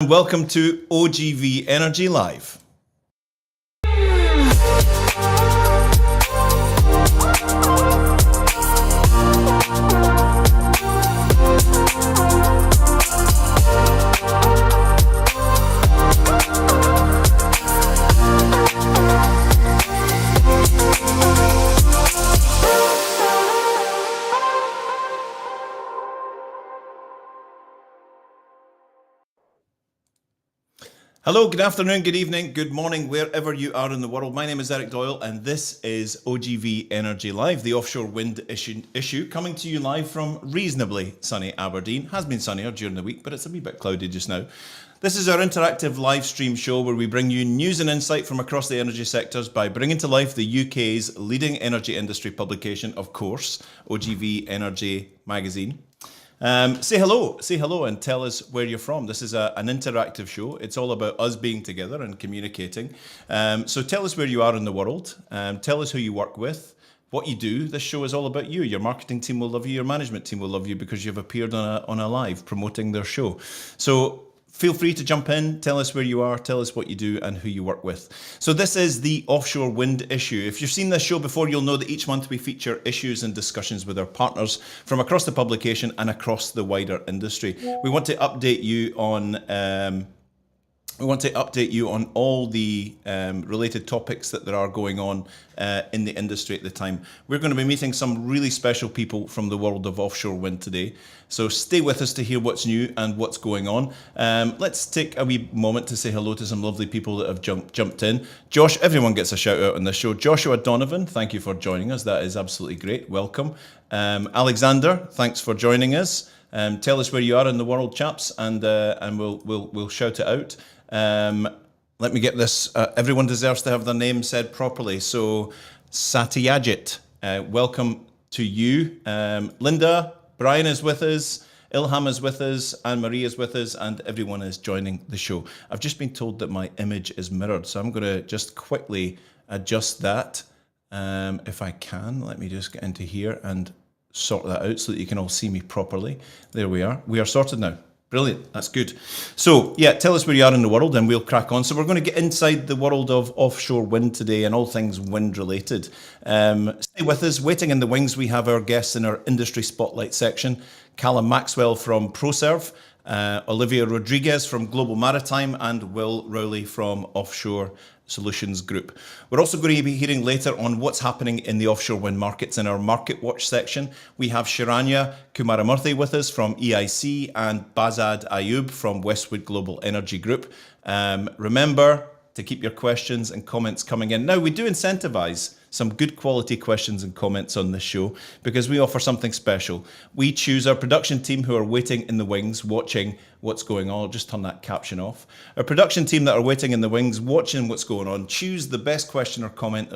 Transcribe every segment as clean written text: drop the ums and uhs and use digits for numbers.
Welcome to OGV Energy Live. Hello, good afternoon, good evening, good morning, wherever you are in the world. My name is Eric Doyle, and this is OGV Energy Live, the offshore wind issue, coming to you live from reasonably sunny Aberdeen. Has been sunnier during the week, but it's a wee bit cloudy just now. This is our interactive live stream show where we bring you news and insight from across the energy sectors by bringing to life the UK's leading energy industry publication, of course, OGV Energy Magazine. Say hello and tell us where you're from. This is an interactive show. It's all about us being together and communicating. So tell us where you are in the world. Tell us who you work with, what you do. This show is all about you. Your marketing team will love you. Your management team will love you because you've appeared on a live promoting their show. So feel free to jump in, tell us where you are, tell us what you do and who you work with. So this is the offshore wind issue. If you've seen this show before, you'll know that each month we feature issues and discussions with our partners from across the publication and across the wider industry. We want to update you on all the related topics that there are going on in the industry at the time. We're going to be meeting some really special people from the world of offshore wind today. So stay with us to hear what's new and what's going on. Let's take a wee moment to say hello to some lovely people that have jumped in. Josh, everyone gets a shout out on this show. Joshua Donovan, thank you for joining us. That is absolutely great. Welcome. Alexander, thanks for joining us. Tell us where you are in the world, chaps, and we'll shout it out. Let me get this. Everyone deserves to have their name said properly. So, Satyajit, welcome to you. Linda, Brian is with us. Ilham is with us. Anne-Marie is with us. And everyone is joining the show. I've just been told that my image is mirrored. So I'm going to just quickly adjust that. If I can, let me just get into here and sort that out so that you can all see me properly. There we are. We are sorted now. Brilliant. That's good. So, yeah, tell us where you are in the world and we'll crack on. So we're going to get inside the world of offshore wind today and all things wind related. Stay with us. Waiting in the wings, we have our guests in our industry spotlight section. Callum Maxwell from Proserv, Olivia Rodriguez from Global Maritime, and Will Rowley from Offshore Solutions Group. We're also going to be hearing later on what's happening in the offshore wind markets in our Market Watch section. We have Shiranya Kumaramurthy with us from EIC and Bazad Ayub from Westwood Global Energy Group. Remember to keep your questions and comments coming in. Now, we do incentivize some good quality questions and comments on this show because we offer something special. We choose our production team who are waiting in the wings, watching what's going on. I'll just turn that caption off. Our production team that are waiting in the wings, watching what's going on, choose the best question or comment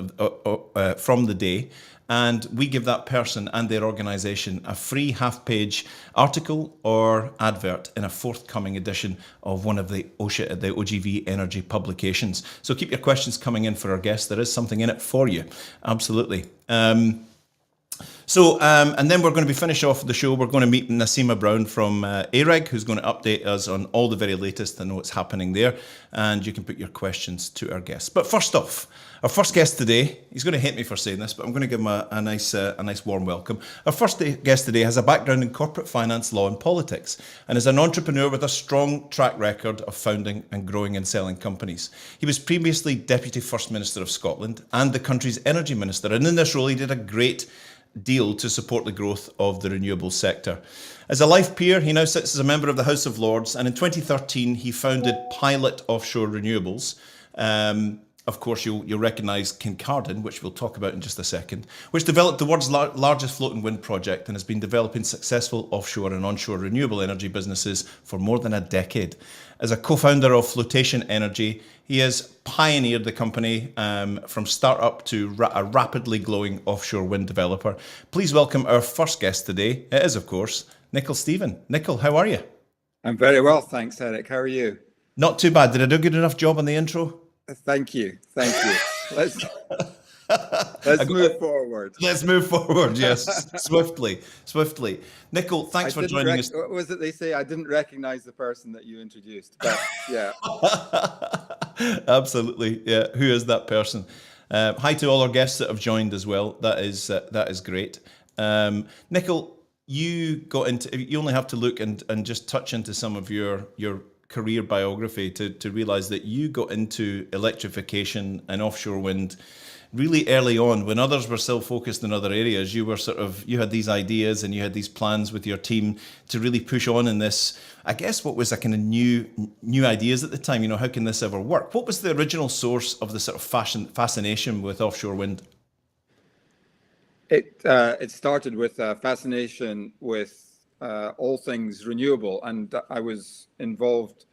from the day, and we give that person and their organisation a free half-page article or advert in a forthcoming edition of one of the OGV Energy publications. So keep your questions coming in for our guests. There is something in it for you. Absolutely. And then we're going to be finish off the show. We're going to meet Nassima Brown from AREG, who's going to update us on all the very latest and what's happening there. And you can put your questions to our guests. But first off, our first guest today, he's going to hate me for saying this, but I'm going to give him a nice warm welcome. Our first guest today has a background in corporate finance, law and politics, and is an entrepreneur with a strong track record of founding and growing and selling companies. He was previously Deputy First Minister of Scotland and the country's Energy Minister, and in this role he did a great deal to support the growth of the renewables sector. As a life peer, he now sits as a member of the House of Lords, and in 2013 he founded Pilot Offshore Renewables. Of course, you'll recognise Kincardine, which we'll talk about in just a second, which developed the world's largest floating wind project and has been developing successful offshore and onshore renewable energy businesses for more than a decade. As a co-founder of Flotation Energy, he has pioneered the company from start-up to a rapidly growing offshore wind developer. Please welcome our first guest today. It is, of course, Nicol Stephen. Nicol, how are you? I'm very well, thanks, Eric. How are you? Not too bad. Did I do a good enough job on the intro? Thank you. Let's Let's move forward. Let's move forward. Yes, swiftly. Nicole, thanks for joining us. What was it they say? I didn't recognize the person that you introduced, but yeah. Absolutely. Yeah. Who is that person? Hi to all our guests that have joined as well. That is great. Nicole, you only have to look and just touch into some of your career biography to realize that you got into electrification and offshore wind really early on, when others were still focused in other areas. You had these ideas and you had these plans with your team to really push on in this, I guess, what was a kind of new ideas at the time. How can this ever work? What was the original source of the sort of fascination with offshore wind? It started with fascination with all things renewable, and I was involved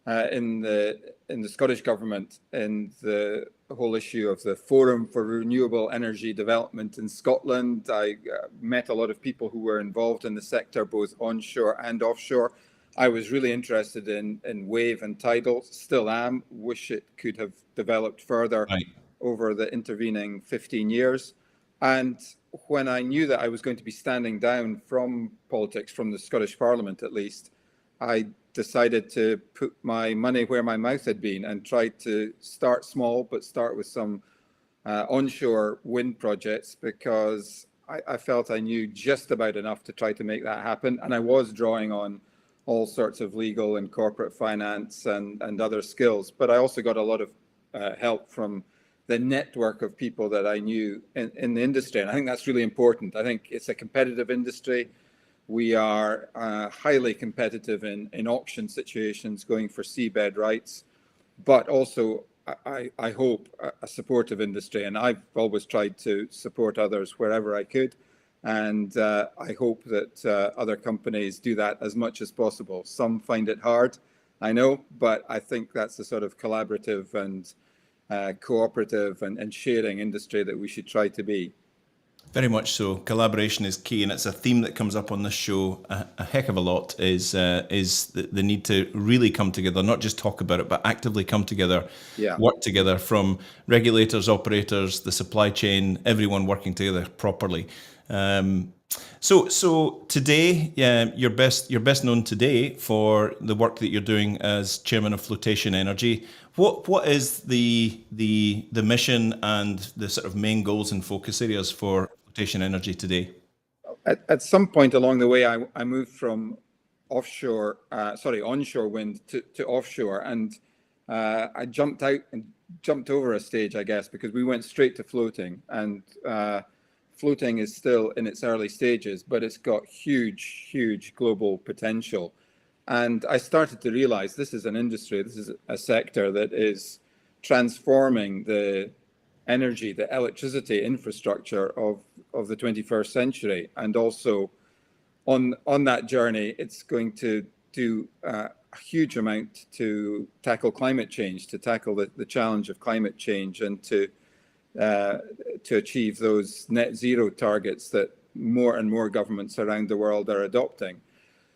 in the Scottish government in the whole issue of the Forum for Renewable Energy Development in Scotland. I met a lot of people who were involved in the sector, both onshore and offshore. I was really interested in wave and tidal, still am. Wish it could have developed further over the intervening 15 years. And when I knew that I was going to be standing down from politics, from the Scottish Parliament at least, I decided to put my money where my mouth had been and tried to start small, but start with some onshore wind projects, because I felt I knew just about enough to try to make that happen. And I was drawing on all sorts of legal and corporate finance and other skills. But I also got a lot of help from the network of people that I knew in the industry. And I think that's really important. I think it's a competitive industry. We are highly competitive in auction situations, going for seabed rights, but also I hope a supportive industry. And I've always tried to support others wherever I could. And I hope that other companies do that as much as possible. Some find it hard, I know, but I think that's the sort of collaborative and cooperative and sharing industry that we should try to be. Very much so. Collaboration is key, and it's a theme that comes up on this show a heck of a lot. Is the need to really come together, not just talk about it, but actively come together, work together, from regulators, operators, the supply chain, everyone working together properly. So today, you're best known today for the work that you're doing as chairman of Flotation Energy. What is the mission and the sort of main goals and focus areas for Flotation Energy today? At some point along the way, I moved from onshore wind to offshore, and I jumped over a stage, I guess, because we went straight to floating, and floating is still in its early stages, but it's got huge global potential. And I started to realize this is an industry, this is a sector that is transforming the energy, the electricity infrastructure of the 21st century. And also on that journey, it's going to do a huge amount to tackle climate change, to tackle the challenge of climate change, and to achieve those net zero targets that more and more governments around the world are adopting.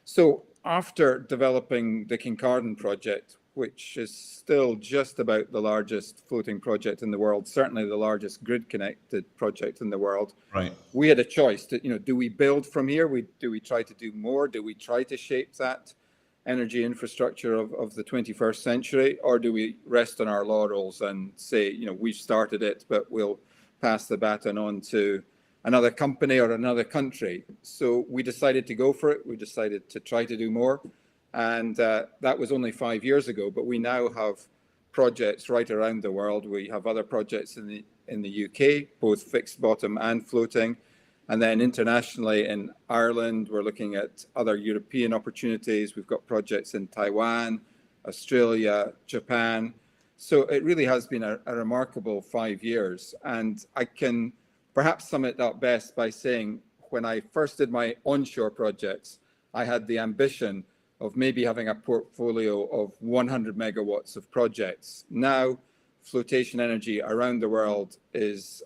So after developing the Kincardine project, which is still just about the largest floating project in the world, certainly the largest grid-connected project in the world, we had a choice to, do we build from here? Do we try to do more? Do we try to shape that energy infrastructure of the 21st century, or do we rest on our laurels and say, we've started it, but we'll pass the baton on to another company or another country? So we decided to go for it. We decided to try to do more. And that was only 5 years ago, but we now have projects right around the world. We have other projects in the UK, both fixed bottom and floating. And then internationally in Ireland, we're looking at other European opportunities. We've got projects in Taiwan, Australia, Japan. So it really has been a remarkable 5 years. And I can perhaps sum it up best by saying, when I first did my onshore projects, I had the ambition of maybe having a portfolio of 100 megawatts of projects. Now, Flotation Energy around the world is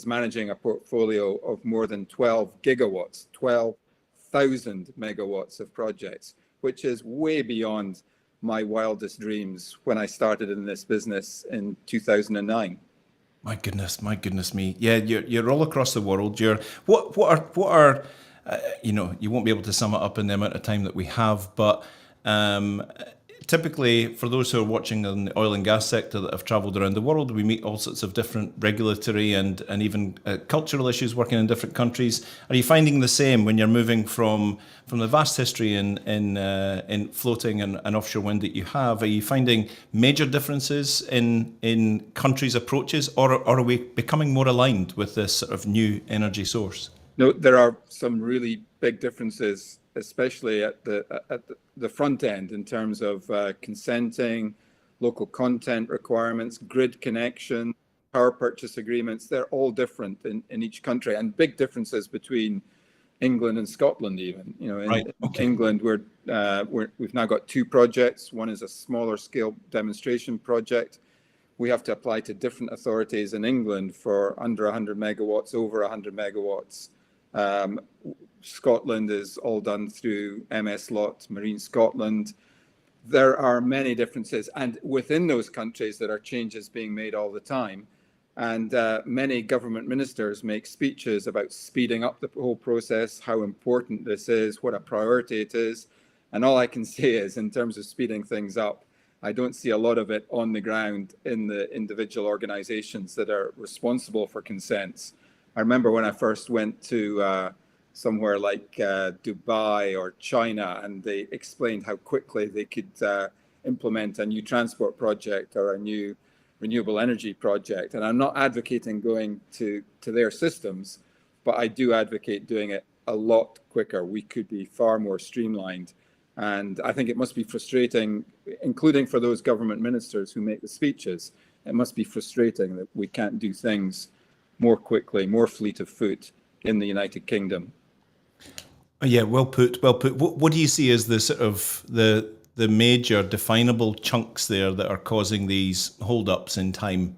managing a portfolio of more than 12 gigawatts, 12,000 megawatts of projects, which is way beyond my wildest dreams when I started in this business in 2009. My goodness me. Yeah, you're all across the world. What are you won't be able to sum it up in the amount of time that we have, but um, typically for those who are watching in the oil and gas sector that have travelled around the world, we meet all sorts of different regulatory and even cultural issues working in different countries. Are you finding the same when you're moving from the vast history in floating and offshore wind that you have? Are you finding major differences in countries' approaches, or are we becoming more aligned with this sort of new energy source? No, there are some really big differences, especially at the front end in terms of consenting, local content requirements, grid connection, power purchase agreements. They're all different in each country, and big differences between England and Scotland even. Right. In Okay. England, we've now got two projects. One is a smaller scale demonstration project. We have to apply to different authorities in England for under 100 megawatts, over 100 megawatts. Scotland is all done through MS Lot, Marine Scotland. There are many differences, and within those countries there are changes being made all the time. And many government ministers make speeches about speeding up the whole process, how important this is, what a priority it is. And all I can say is, in terms of speeding things up, I don't see a lot of it on the ground in the individual organizations that are responsible for consents. I remember when I first went to somewhere like Dubai or China, and they explained how quickly they could implement a new transport project or a new renewable energy project. And I'm not advocating going to their systems, but I do advocate doing it a lot quicker. We could be far more streamlined. And I think it must be frustrating, including for those government ministers who make the speeches. It must be frustrating that we can't do things more quickly, more fleet of foot in the United Kingdom. Yeah, well put, well put. What do you see as the sort of the major definable chunks there that are causing these hold-ups in time?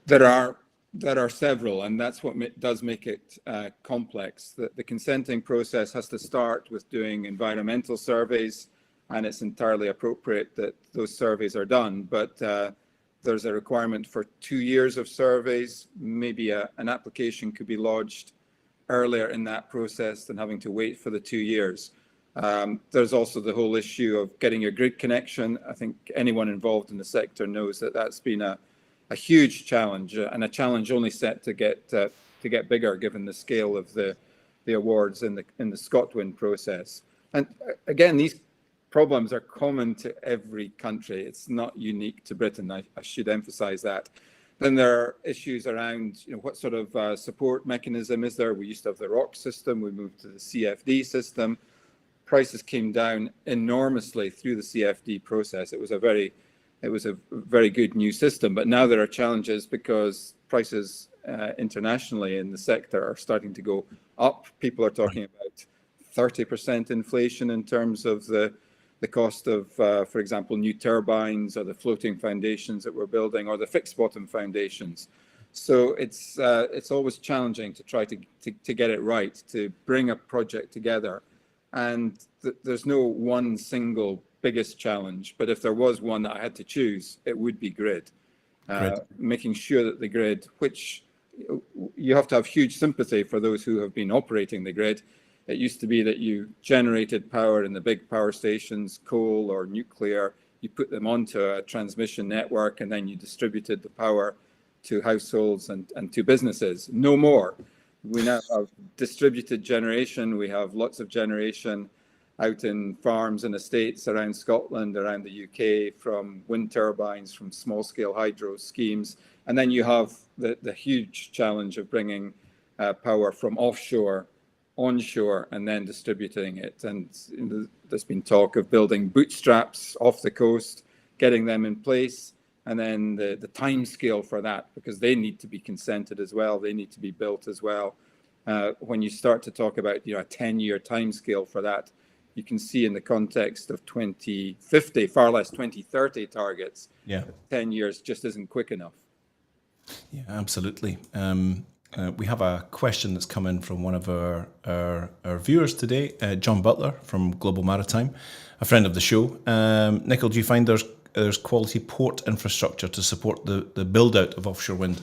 There are several, and that's what does make it complex. The consenting process has to start with doing environmental surveys, and it's entirely appropriate that those surveys are done. But there's a requirement for 2 years of surveys. Maybe an application could be lodged earlier in that process than having to wait for the 2 years. There's also the whole issue of getting your grid connection. I think anyone involved in the sector knows that that's been a huge challenge, and a challenge only set to get bigger given the scale of the awards in the ScotWind process. And again, these problems are common to every country. It's not unique to Britain. I should emphasize that. Then there are issues around, what sort of support mechanism is there? We used to have the ROC system. We moved to the CFD system. Prices came down enormously through the CFD process. It was a very good new system, but now there are challenges because prices internationally in the sector are starting to go up. People are talking about 30% inflation in terms of the cost of, for example, new turbines or the floating foundations that we're building or the fixed bottom foundations. So it's always challenging to try to get it right, to bring a project together. And there's no one single biggest challenge, but if there was one that I had to choose, it would be grid. Making sure that the grid, which you have to have huge sympathy for those who have been operating the grid. It used to be that you generated power in the big power stations, coal or nuclear, you put them onto a transmission network, and then you distributed the power to households and to businesses. No more. We now have distributed generation. We have lots of generation out in farms and estates around Scotland, around the UK, from wind turbines, from small-scale hydro schemes. And then you have the huge challenge of bringing power from offshore, onshore, and then distributing it. And there's been talk of building bootstraps off the coast, getting them in place, and then the time scale for that, because they need to be consented as well. They need to be built as well. When you start to talk about a 10-year time scale for that, you can see in the context of 2050, far less 2030 targets, 10 years just isn't quick enough. Yeah, absolutely. We have a question that's come in from one of our viewers today, John Butler from Global Maritime, a friend of the show. Nicol, do you find there's there's quality port infrastructure to support the build out of offshore wind?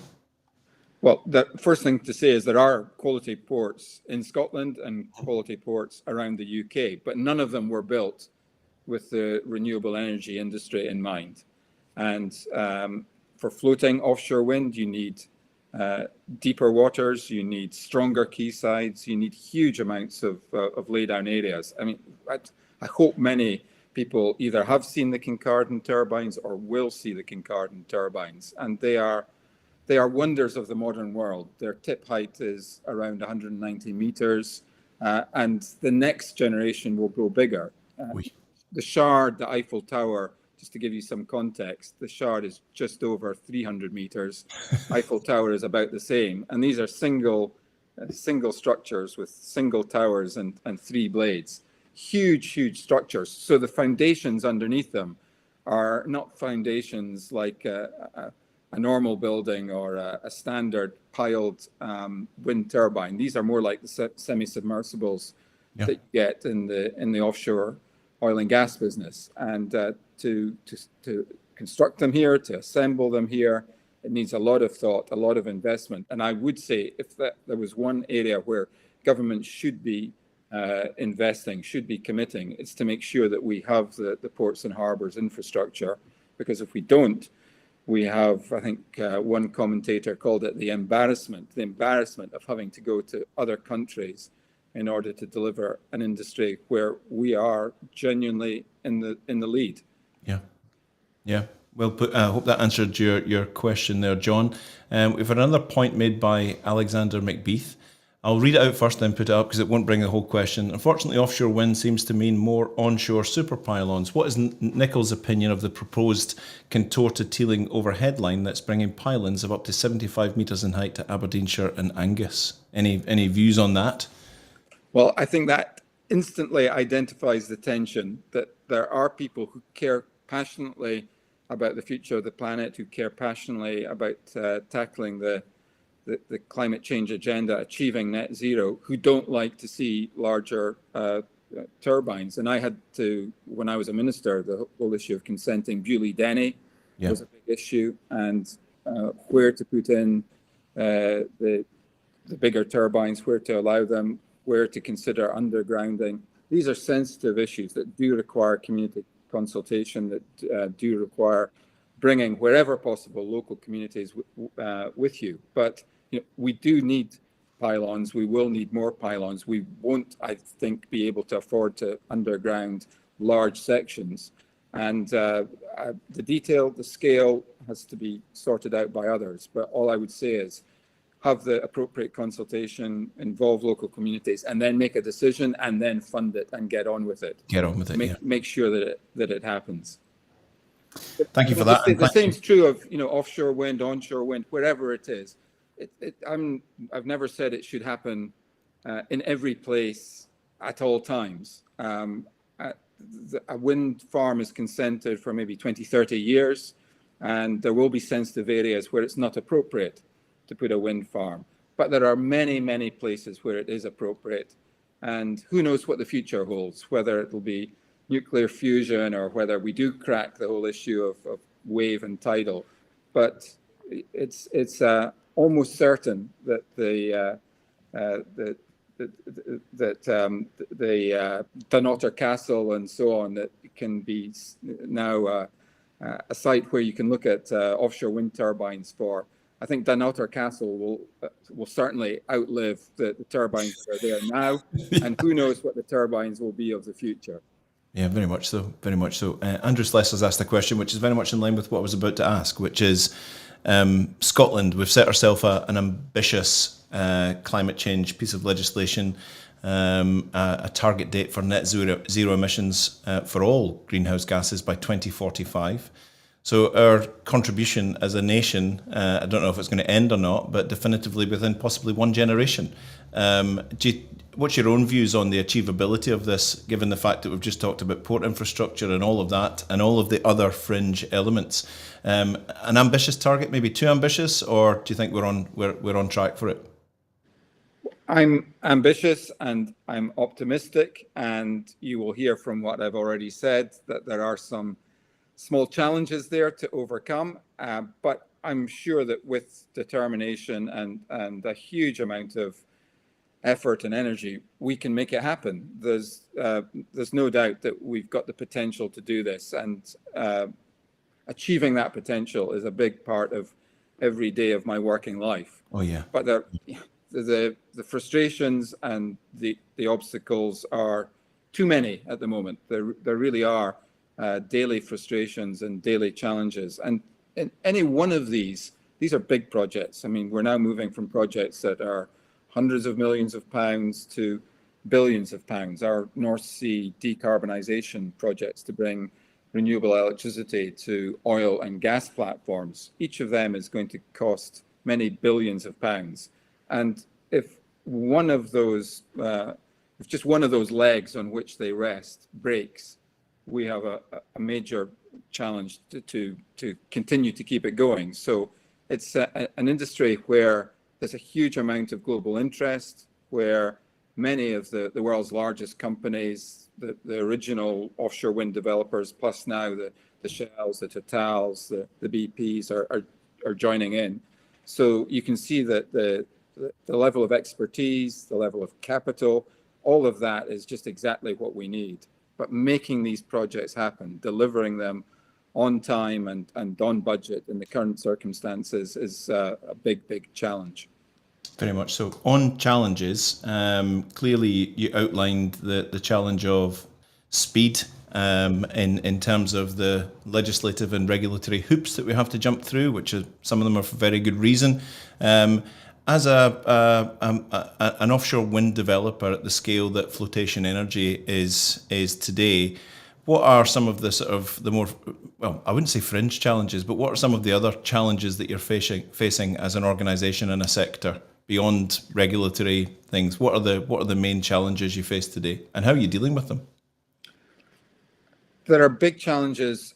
Well, the first thing to say is there are quality ports in Scotland and quality ports around the UK, but none of them were built with the renewable energy industry in mind. And for floating offshore wind, you need deeper waters, you need stronger quaysides, you need huge amounts of laydown areas. I mean, I hope many people either have seen the Kincardine turbines or will see the Kincardine turbines, and they are wonders of the modern world. Their tip height is around 190 meters, and the next generation will go bigger. The Shard, the Eiffel Tower, just to give you some context, the Shard is just over 300 meters. Eiffel Tower is about the same. And these are single structures with single towers and 3 blades. Huge structures. So the foundations underneath them are not foundations like a normal building or a standard piled wind turbine. These are more like the semi-submersibles that you get in the offshore oil and gas business. And to construct them here, to assemble them here, it needs a lot of thought, a lot of investment. And I would say if there was one area where government should be investing, should be committing, it's to make sure that we have the ports and harbours infrastructure. Because if we don't, we have, I think one commentator called it the embarrassment of having to go to other countries in order to deliver an industry where we are genuinely in the lead. Yeah. Well put. I hope that answered your question there, John. We've had another point made by Alexander McBeath. I'll read it out first, then put it up because it won't bring the whole question. Unfortunately, offshore wind seems to mean more onshore super pylons. What is Nicholl's opinion of the proposed contorted Teeling overhead line that's bringing pylons of up to 75 metres in height to Aberdeenshire and Angus? Any views on that? Well, I think that instantly identifies the tension that there are people who care passionately about the future of the planet, who care passionately about tackling the climate change agenda, achieving net zero, who don't like to see larger turbines. And I had to, when I was a minister, the whole issue of consenting Bewley-Denny was a big issue, and where to put in the bigger turbines, where to allow them, where to consider undergrounding. These are sensitive issues that do require community consultation, that do require bringing, wherever possible, local communities with you. But we do need pylons. We will need more pylons. We won't, I think, be able to afford to underground large sections. And the detail, the scale has to be sorted out by others. But all I would say is have the appropriate consultation, involve local communities, and then make a decision, and then fund it and get on with it. Make sure that it happens. Thank you for that. The same is true of offshore wind, onshore wind, wherever it is. I've never said it should happen in every place at all times. A wind farm is consented for maybe 20, 30 years, and there will be sensitive areas where it's not appropriate to put a wind farm. But there are many, many places where it is appropriate. And who knows what the future holds, whether it will be nuclear fusion or whether we do crack the whole issue of wave and tidal. But it's almost certain that the Dunnottar Castle and so on, that can be now a site where you can look at offshore wind turbines for. I think Dunnottar Castle will certainly outlive the turbines that are there now, and who knows what the turbines will be of the future. Yeah, very much so. Very much so. Andrew Slessor's asked a question which is very much in line with what I was about to ask, which is Scotland. We've set ourselves an ambitious climate change piece of legislation, a target date for net zero emissions for all greenhouse gases by 2045. So our contribution as a nation, I don't know if it's going to end or not, but definitively within possibly one generation. What's your own views on the achievability of this, given the fact that we've just talked about port infrastructure and all of that, and all of the other fringe elements? An ambitious target, maybe too ambitious, or do you think we're on track for it? I'm ambitious and I'm optimistic, and you will hear from what I've already said that there are some small challenges there to overcome, but I'm sure that with determination and a huge amount of effort and energy, we can make it happen. There's no doubt that we've got the potential to do this, and achieving that potential is a big part of every day of my working life. Oh yeah. But the frustrations and the obstacles are too many at the moment. There really are daily frustrations and daily challenges. And in any one of these are big projects. I mean, we're now moving from projects that are hundreds of millions of pounds to billions of pounds. Our North Sea decarbonisation projects to bring renewable electricity to oil and gas platforms, each of them is going to cost many billions of pounds. And if one of those, if just one of those legs on which they rest breaks, we have a major challenge to continue to keep it going. So it's an industry where there's a huge amount of global interest, where many of the world's largest companies, the original offshore wind developers, plus now the Shells, the Totals, the BPs are joining in. So you can see that the level of expertise, the level of capital, all of that is just exactly what we need. But making these projects happen, delivering them on time and on budget in the current circumstances is a big challenge. Very much so. On challenges, clearly you outlined the challenge of speed in terms of the legislative and regulatory hoops that we have to jump through, which are, some of them are for very good reason. As an offshore wind developer at the scale that Flotation Energy is today, what are some of the sort of the more, well, I wouldn't say fringe challenges, but what are some of the other challenges that you're facing as an organisation and a sector beyond regulatory things? What are the main challenges you face today, and how are you dealing with them? There are big challenges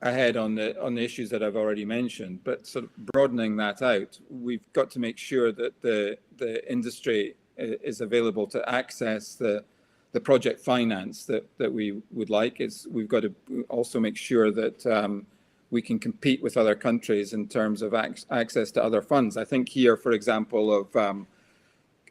ahead on the issues that I've already mentioned, but sort of broadening that out, we've got to make sure that the industry is available to access the project finance that we would like. We've got to also make sure that we can compete with other countries in terms of access to other funds. I think here, for example,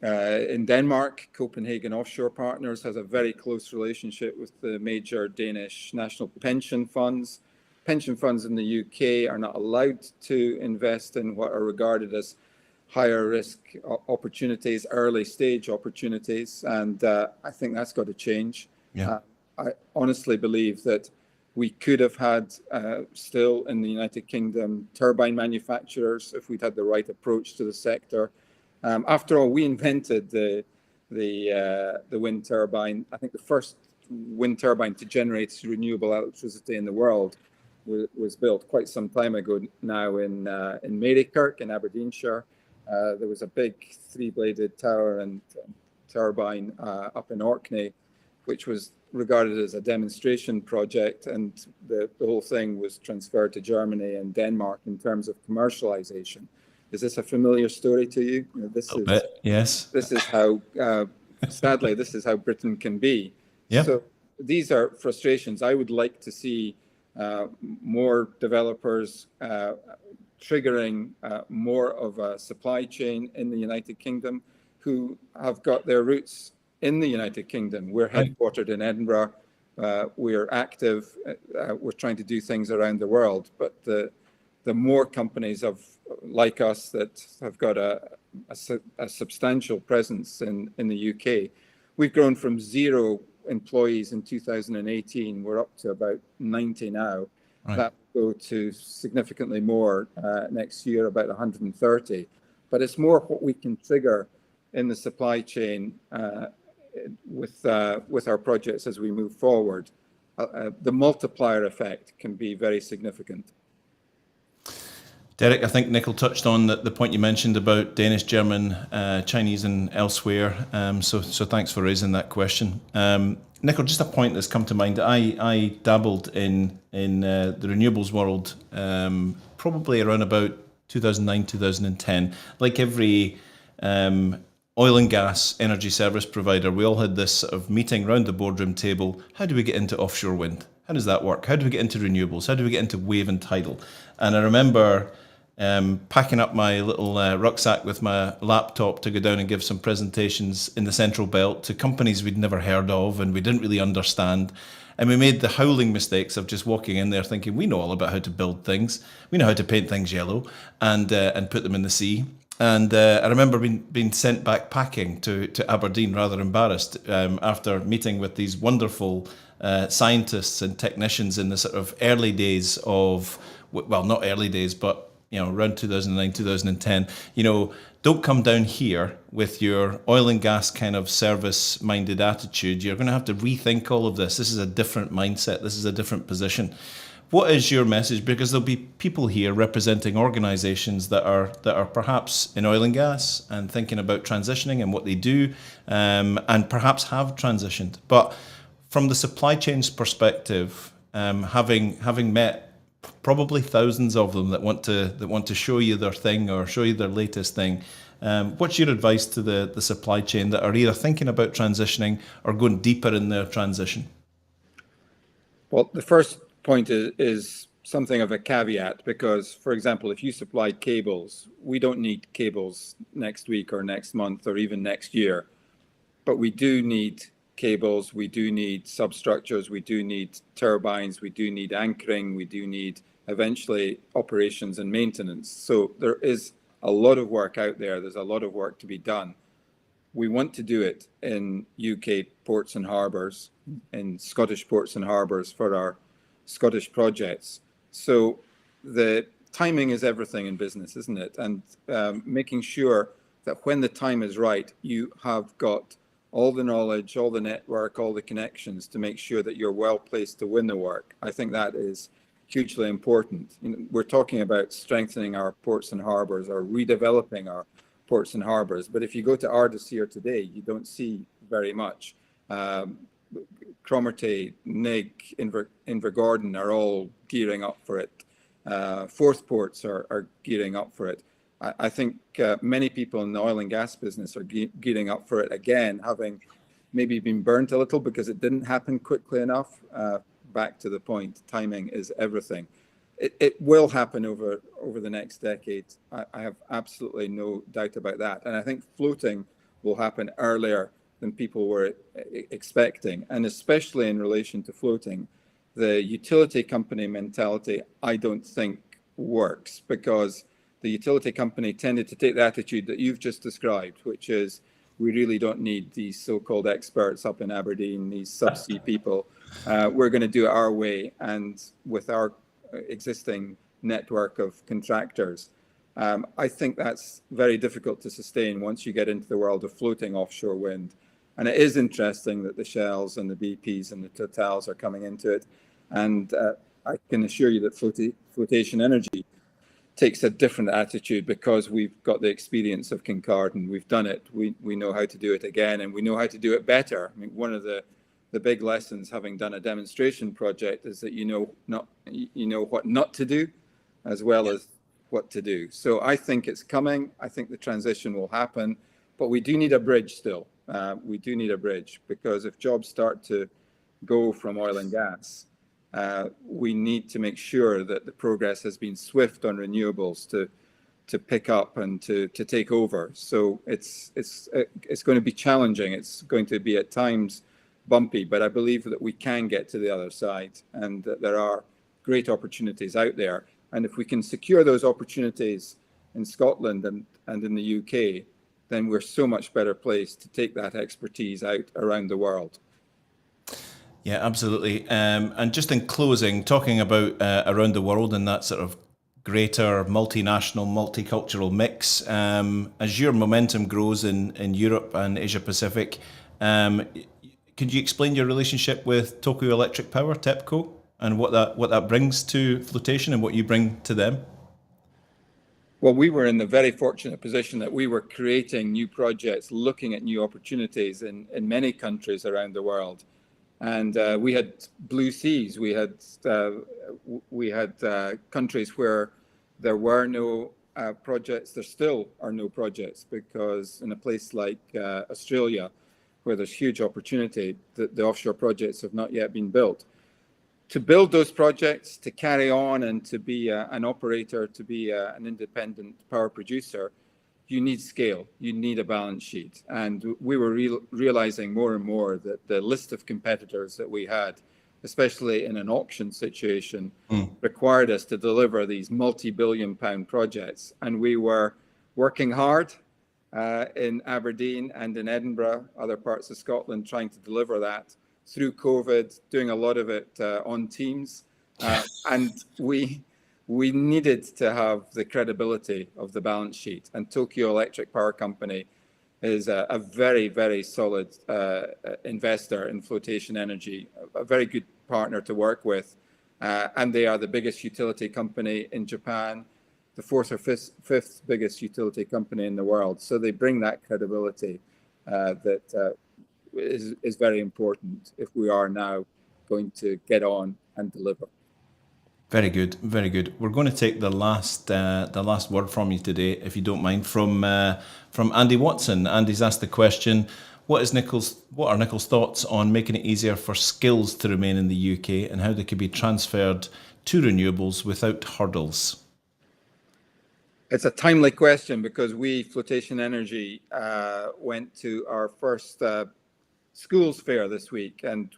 in Denmark, Copenhagen Offshore Partners has a very close relationship with the major Danish national pension funds. Pension funds in the UK are not allowed to invest in what are regarded as higher risk opportunities, early stage opportunities, and I think that's got to change. Yeah. I honestly believe that we could have had still in the United Kingdom turbine manufacturers if we'd had the right approach to the sector. After all, we invented the wind turbine. I think the first wind turbine to generate renewable electricity in the world was built quite some time ago now in Marykirk in Aberdeenshire. There was a big three-bladed tower and turbine up in Orkney, which was regarded as a demonstration project, and the whole thing was transferred to Germany and Denmark in terms of commercialization. Is this a familiar story to you? Yes. This is how, sadly, this is how Britain can be. Yeah. So these are frustrations. I would like to see more developers triggering more of a supply chain in the United Kingdom who have got their roots in the United Kingdom. We're headquartered in Edinburgh. We're active. We're trying to do things around the world. But the more companies like us that have got a substantial presence in the UK, we've grown from 0 employees in 2018. We're up to about 90 now. Right. That will go to significantly more next year, about 130. But it's more what we can trigger in the supply chain with our projects as we move forward. The multiplier effect can be very significant. Derek, I think Nicol touched on the point you mentioned about Danish, German, Chinese and elsewhere. So thanks for raising that question. Nicol, just a point that's come to mind. I dabbled in the renewables world probably around about 2009, 2010. Like every oil and gas energy service provider, we all had this sort of meeting around the boardroom table. How do we get into offshore wind? how does that work? How do we get into renewables? How do we get into wave and tidal? And I remember packing up my little rucksack with my laptop to go down and give some presentations in the Central Belt to companies we'd never heard of and we didn't really understand. And we made the howling mistakes of just walking in there thinking we know all about how to build things. We know how to paint things yellow and put them in the sea. And I remember being sent back packing to Aberdeen, rather embarrassed, after meeting with these wonderful scientists and technicians in the sort of early days of, well, not early days, but around 2009, 2010. Don't come down here with your oil and gas kind of service-minded attitude. You're going to have to rethink all of this. This is a different mindset. This is a different position. What is your message? Because there'll be people here representing organisations that are perhaps in oil and gas and thinking about transitioning and what they do, and perhaps have transitioned. But from the supply chain's perspective, having met probably thousands of them that want to show you their thing or show you their latest thing, what's your advice to the supply chain that are either thinking about transitioning or going deeper in their transition? Well, the first point is something of a caveat, because, for example, if you supply cables, we don't need cables next week or next month or even next year, but we do need cables, we do need substructures, we do need turbines, we do need anchoring, we do need eventually operations and maintenance. So there is a lot of work out there. There's a lot of work to be done. We want to do it in UK ports and harbours, in Scottish ports and harbours for our Scottish projects. So the timing is everything in business, isn't it? And making sure that when the time is right, you have got all the knowledge, all the network, all the connections to make sure that you're well placed to win the work. I think that is hugely important. We're talking about strengthening our ports and harbours or redeveloping our ports and harbours. But if you go to Ardis here today, you don't see very much. Cromarty, Nig, Invergordon are all gearing up for it. Forth ports are gearing up for it. I think many people in the oil and gas business are gearing up for it again, having maybe been burnt a little because it didn't happen quickly enough. Back to the point, timing is everything. It will happen over the next decade. I have absolutely no doubt about that. And I think floating will happen earlier than people were expecting. And especially in relation to floating, the utility company mentality, I don't think works, because the utility company tended to take the attitude that you've just described, which is we really don't need these so-called experts up in Aberdeen, these subsea people. We're going to do it our way and with our existing network of contractors. I think that's very difficult to sustain once you get into the world of floating offshore wind. And it is interesting that the Shells and the BPs and the Totals are coming into it. And I can assure you that flotation energy takes a different attitude, because we've got the experience of Kincardine. We've done it. We know how to do it again, and we know how to do it better. I mean, one of the big lessons, having done a demonstration project, is that you know what not to do as well as what to do. So I think it's coming. I think the transition will happen, but we do need a bridge still. We do need a bridge, because if jobs start to go from oil and gas, we need to make sure that the progress has been swift on renewables to pick up and to take over. So it's going to be challenging. It's going to be at times bumpy, but I believe that we can get to the other side, and that there are great opportunities out there. And if we can secure those opportunities in Scotland and in the UK, then we're so much better placed to take that expertise out around the world. Yeah, absolutely. And just in closing, talking about around the world and that sort of greater multinational, multicultural mix, as your momentum grows in Europe and Asia Pacific, could you explain your relationship with Tokyo Electric Power, TEPCO, and what that brings to flotation and what you bring to them? Well, we were in the very fortunate position that we were creating new projects, looking at new opportunities in many countries around the world. And we had blue seas. We had countries where there were no projects. There still are no projects, because in a place like Australia, where there's huge opportunity, the offshore projects have not yet been built. to build those projects, to carry on and to be an operator, to be an independent power producer, you need scale, you need a balance sheet. And we were realizing more and more that the list of competitors that we had, especially in an auction situation, required us to deliver these multi-billion-pound projects. And we were working hard in Aberdeen and in Edinburgh, other parts of Scotland, trying to deliver that through COVID, doing a lot of it on Teams. And we needed to have the credibility of the balance sheet. And Tokyo Electric Power Company is a very, very solid investor in flotation energy, a very good partner to work with. And they are the biggest utility company in Japan, the fourth or fifth biggest utility company in the world. So they bring that credibility that is very important if we are now going to get on and deliver. Very good, very good. We're going to take the last word from you today, if you don't mind, from Andy Watson. Andy's asked the question: what are Nickel's thoughts on making it easier for skills to remain in the UK and how they could be transferred to renewables without hurdles? It's a timely question because we, Flotation Energy, went to our first schools fair this week, and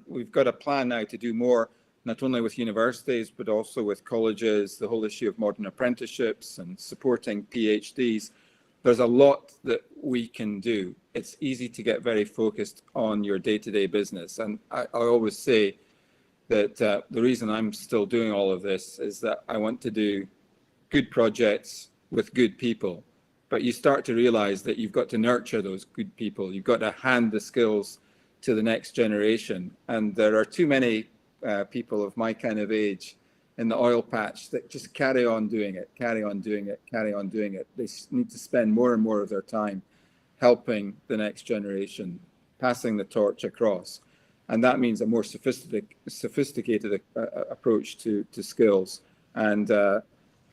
we've got a plan now to do more, not only with universities, but also with colleges, the whole issue of modern apprenticeships and supporting PhDs. There's a lot that we can do. It's easy to get very focused on your day-to-day business. And I always say that the reason I'm still doing all of this is that I want to do good projects with good people. But you start to realize that you've got to nurture those good people. You've got to hand the skills to the next generation. And there are too many people of my kind of age in the oil patch that just carry on doing it. They need to spend more and more of their time helping the next generation, passing the torch across. And that means a more sophisticated approach to skills. And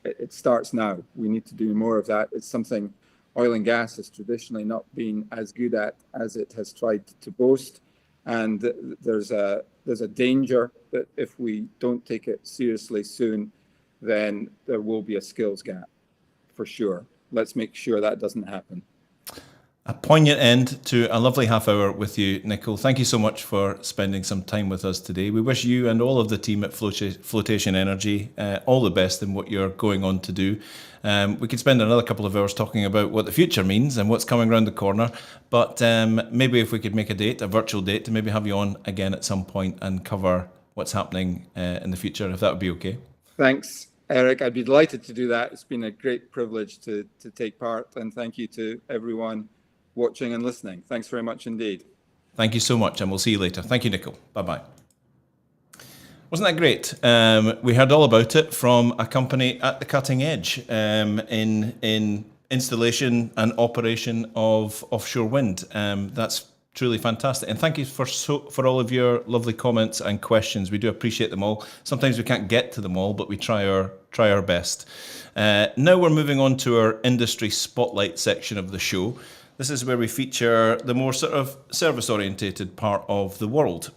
it starts now. We need to do more of that. It's something oil and gas has traditionally not been as good at as it has tried to boast. And there's a danger that if we don't take it seriously soon, then there will be a skills gap for sure. Let's make sure that doesn't happen. A poignant end to a lovely half hour with you, Nickel. Thank you so much for spending some time with us today. We wish you and all of the team at Flotation Energy all the best in what you're going on to do. We could spend another couple of hours talking about what the future means and what's coming around the corner, but maybe if we could make a virtual date, to maybe have you on again at some point and cover what's happening in the future, if that would be okay. Thanks, Eric. I'd be delighted to do that. It's been a great privilege to take part, and thank you to everyone watching and listening. Thanks very much indeed. Thank you so much, and we'll see you later. Thank you, Nickel. Bye-bye. Wasn't that great? We heard all about it from a company at the cutting edge in installation and operation of offshore wind. That's truly fantastic. And thank you for all of your lovely comments and questions. We do appreciate them all. Sometimes we can't get to them all, but we try our best. Now we're moving on to our industry spotlight section of the show. This is where we feature the more sort of service-orientated part of the world.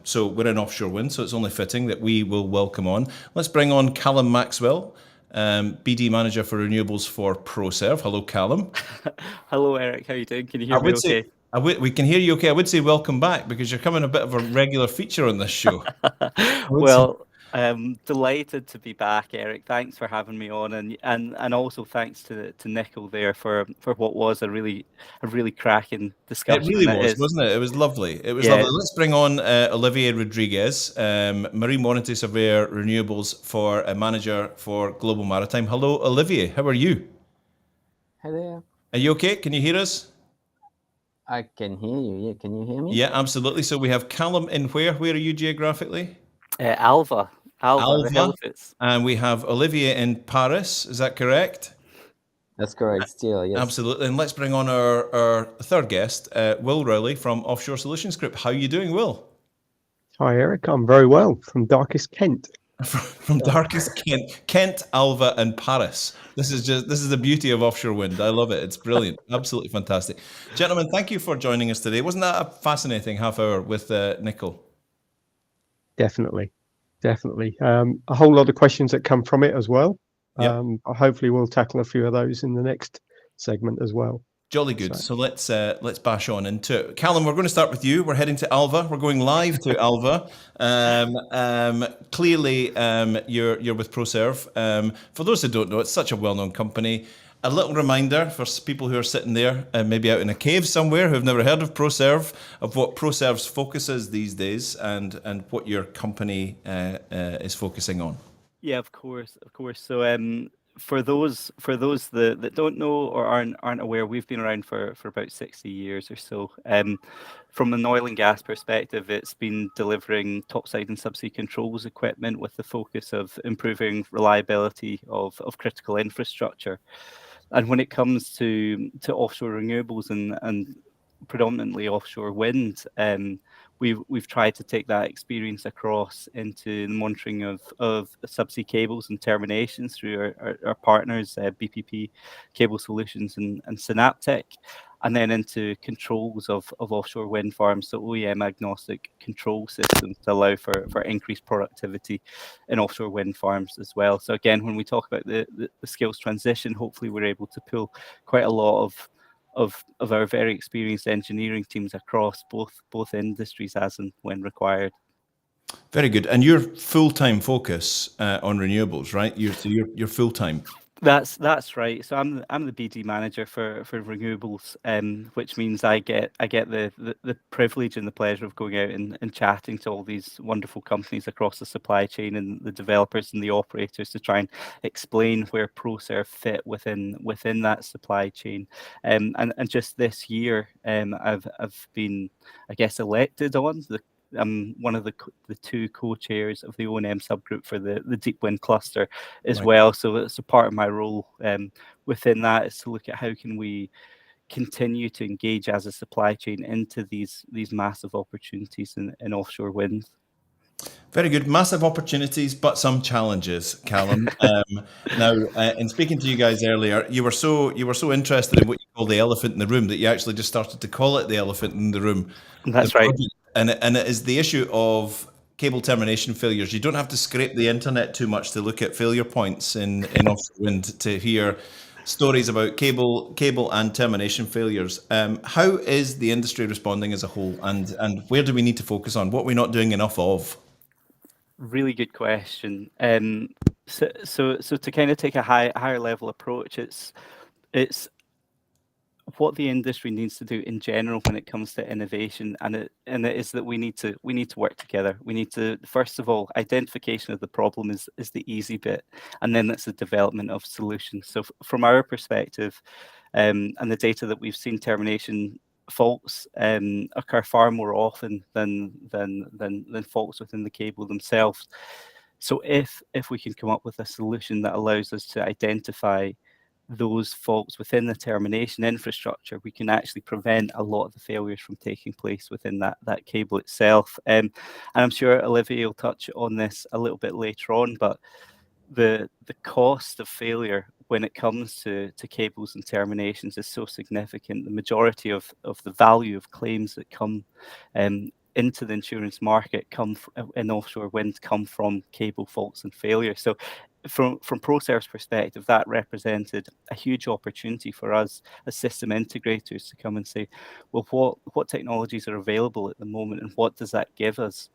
So we're in offshore wind, so it's only fitting that we will welcome on. Let's bring on Callum Maxwell, BD Manager for Renewables for Proserv. Hello, Callum. Hello, Eric. How are you doing? Can you hear me okay? We can hear you okay. I would say welcome back because you're coming a bit of a regular feature on this show. Well, I'm delighted to be back, Eric. Thanks for having me on, and also thanks to Nickel there for what was a really cracking discussion. It really was, wasn't it? It was lovely. It was lovely. Let's bring on Olivier Rodriguez, Marine Warranty Surveyor Renewables for a Manager for Global Maritime. Hello, Olivier. How are you? Hello. Are you okay? Can you hear us? I can hear you. Yeah, can you hear me? Yeah, absolutely. So we have Callum in where? Where are you geographically? Alva, the Halifax. And we have Olivier in Paris. Is that correct? That's correct. Still, yes. Absolutely. And let's bring on our third guest, Will Rowley from Offshore Solutions Group. How are you doing, Will? Hi, Eric. I'm very well from darkest Kent. From darkest Kent, Alva, and Paris. This is the beauty of offshore wind. I love it. It's brilliant. Absolutely fantastic. Gentlemen, thank you for joining us today. Wasn't that a fascinating half hour with Nickel? Definitely. Definitely. A whole lot of questions that come from it as well. Yep. Hopefully we'll tackle a few of those in the next segment as well. Jolly good. So let's bash on into it. Callum, we're going to start with you. We're heading to Alva. We're going live to Alva. Clearly, you're with Proserv. For those who don't know, it's such a well-known company. A little reminder for people who are sitting there, maybe out in a cave somewhere, who have never heard of Proserv, of what Proserv's focus is these days, and what your company is focusing on. Yeah, of course. So, for those that don't know or aren't aware, we've been around for about 60 years or so. From an oil and gas perspective, it's been delivering topside and subsea controls equipment with the focus of improving reliability of critical infrastructure. And when it comes to offshore renewables and predominantly offshore wind, we've tried to take that experience across into the monitoring of subsea cables and terminations through our partners, BPP Cable Solutions and Synaptech, and then into controls of offshore wind farms, so OEM agnostic control systems to allow for increased productivity in offshore wind farms as well. So again, when we talk about the skills transition, hopefully we're able to pull quite a lot of our very experienced engineering teams across both industries as and when required. Very good. And your full-time focus on renewables, right? You're full-time. That's right. So I'm the BD manager for renewables, which means I get the privilege and the pleasure of going out and chatting to all these wonderful companies across the supply chain and the developers and the operators to try and explain where Proserv fit within that supply chain. And just this year, I've been, I guess, elected on I'm one of the two co-chairs of the O&M subgroup for the Deep Wind Cluster as well. So it's a part of my role within that is to look at how can we continue to engage as a supply chain into these massive opportunities in offshore wind. Very good. Massive opportunities, but some challenges, Callum. Now, in speaking to you guys earlier, you were so interested in what you call the elephant in the room that you actually just started to call it the elephant in the room. That's right. And it is the issue of cable termination failures. You don't have to scrape the internet too much to look at failure points in offshore wind to hear stories about cable and termination failures. How is the industry responding as a whole, and where do we need to focus on? What are we not doing enough of? Really good question. So to kind of take a higher level approach, it's what the industry needs to do in general when it comes to innovation, and it is that we need to work together. We need to, first of all, identification of the problem is the easy bit, and then it's the development of solutions. So from our perspective, and the data that we've seen, termination faults occur far more often than faults within the cable themselves. So if we can come up with a solution that allows us to identify those faults within the termination infrastructure, we can actually prevent a lot of the failures from taking place within that cable itself. And I'm sure Olivier will touch on this a little bit later on, but the cost of failure when it comes to cables and terminations is so significant. The majority of the value of claims that come into the insurance market in offshore wind come from cable faults and failure. So from Proserv's perspective, that represented a huge opportunity for us as system integrators to come and say, well, what technologies are available at the moment and what does that give us?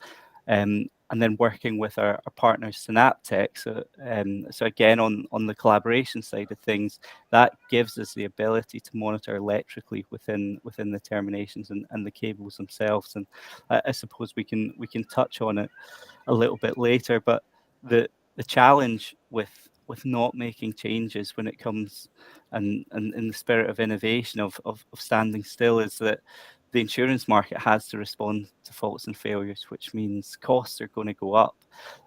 And then working with our partners Synaptech. So again, on the collaboration side of things, that gives us the ability to monitor electrically within the terminations and the cables themselves. And I suppose we can touch on it a little bit later, but the challenge with not making changes when it comes and in the spirit of innovation of standing still is that the insurance market has to respond to faults and failures, which means costs are going to go up.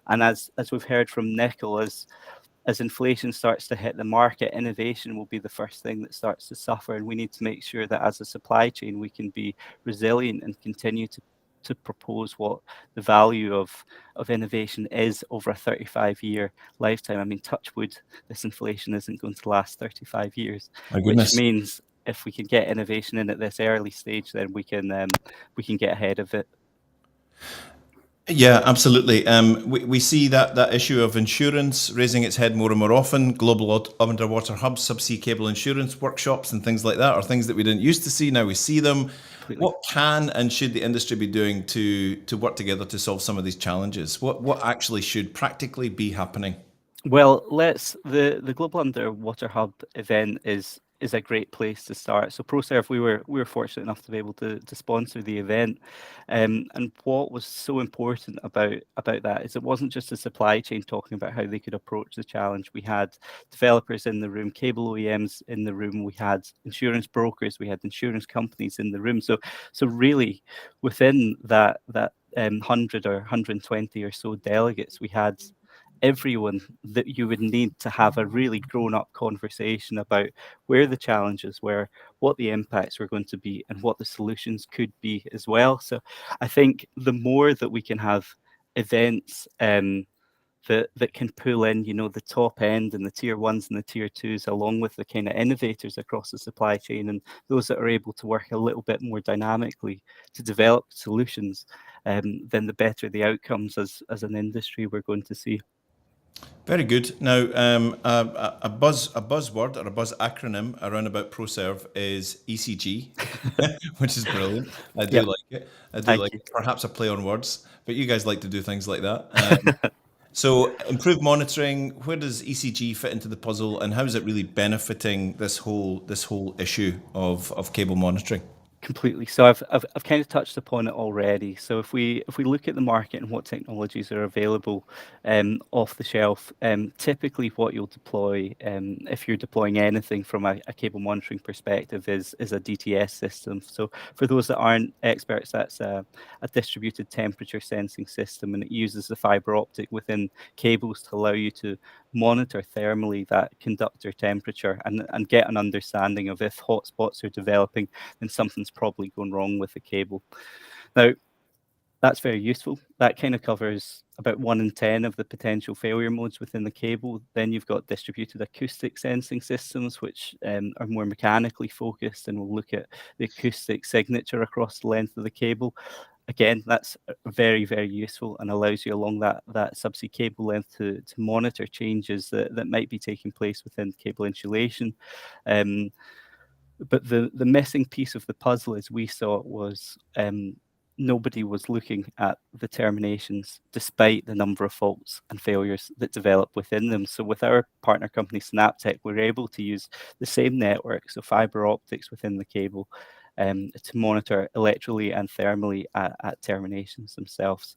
And as we've heard from Nicol, as inflation starts to hit the market, innovation will be the first thing that starts to suffer. And we need to make sure that as a supply chain, we can be resilient and continue to propose what the value of innovation is over a 35-year lifetime. I mean, touch wood, this inflation isn't going to last 35 years, which means if we can get innovation in at this early stage, then we can get ahead of it. Yeah, absolutely. We see that issue of insurance raising its head more and more often. Global underwater hubs, subsea cable insurance workshops and things like that are things that we didn't used to see. Now we see them. Completely. What can and should the industry be doing to work together to solve some of these challenges? What actually should practically be happening? Well, the Global Underwater Hub event is a great place to start. So Proserv, we were fortunate enough to be able to sponsor the event, and what was so important about that is it wasn't just the supply chain talking about how they could approach the challenge. We had developers in the room, cable OEMs in the room, we had insurance brokers, we had insurance companies in the room. So really within that 100 or 120 or so delegates, we had everyone that you would need to have a really grown-up conversation about where the challenges were, what the impacts were going to be, and what the solutions could be as well. So I think the more that we can have events that can pull in, the top end and the tier ones and the tier twos, along with the kind of innovators across the supply chain and those that are able to work a little bit more dynamically to develop solutions, then the better the outcomes as an industry we're going to see. Very good. Now, a buzzword or a buzz acronym around about Proserv is ECG, which is brilliant. I do like it. I do Thank like you. it. Perhaps a play on words, but you guys like to do things like that. So, improved monitoring. Where does ECG fit into the puzzle, and how is it really benefiting this whole issue of cable monitoring? Completely. So I've kind of touched upon it already. So if we look at the market and what technologies are available off the shelf, typically what you'll deploy if you're deploying anything from a cable monitoring perspective is a DTS system. So for those that aren't experts, that's a distributed temperature sensing system, and it uses the fiber optic within cables to allow you to monitor thermally that conductor temperature and get an understanding of if hotspots are developing, then something's probably going wrong with the cable. Now, that's very useful. That kind of covers about 1 in 10 of the potential failure modes within the cable. Then you've got distributed acoustic sensing systems, which are more mechanically focused and will look at the acoustic signature across the length of the cable. Again, that's very, very useful and allows you along that subsea cable length to monitor changes that might be taking place within cable insulation. But the missing piece of the puzzle, as we saw, was nobody was looking at the terminations despite the number of faults and failures that develop within them. So with our partner company Synaptech, we're able to use the same network, so fiber optics within the cable, to monitor electrically and thermally at terminations themselves.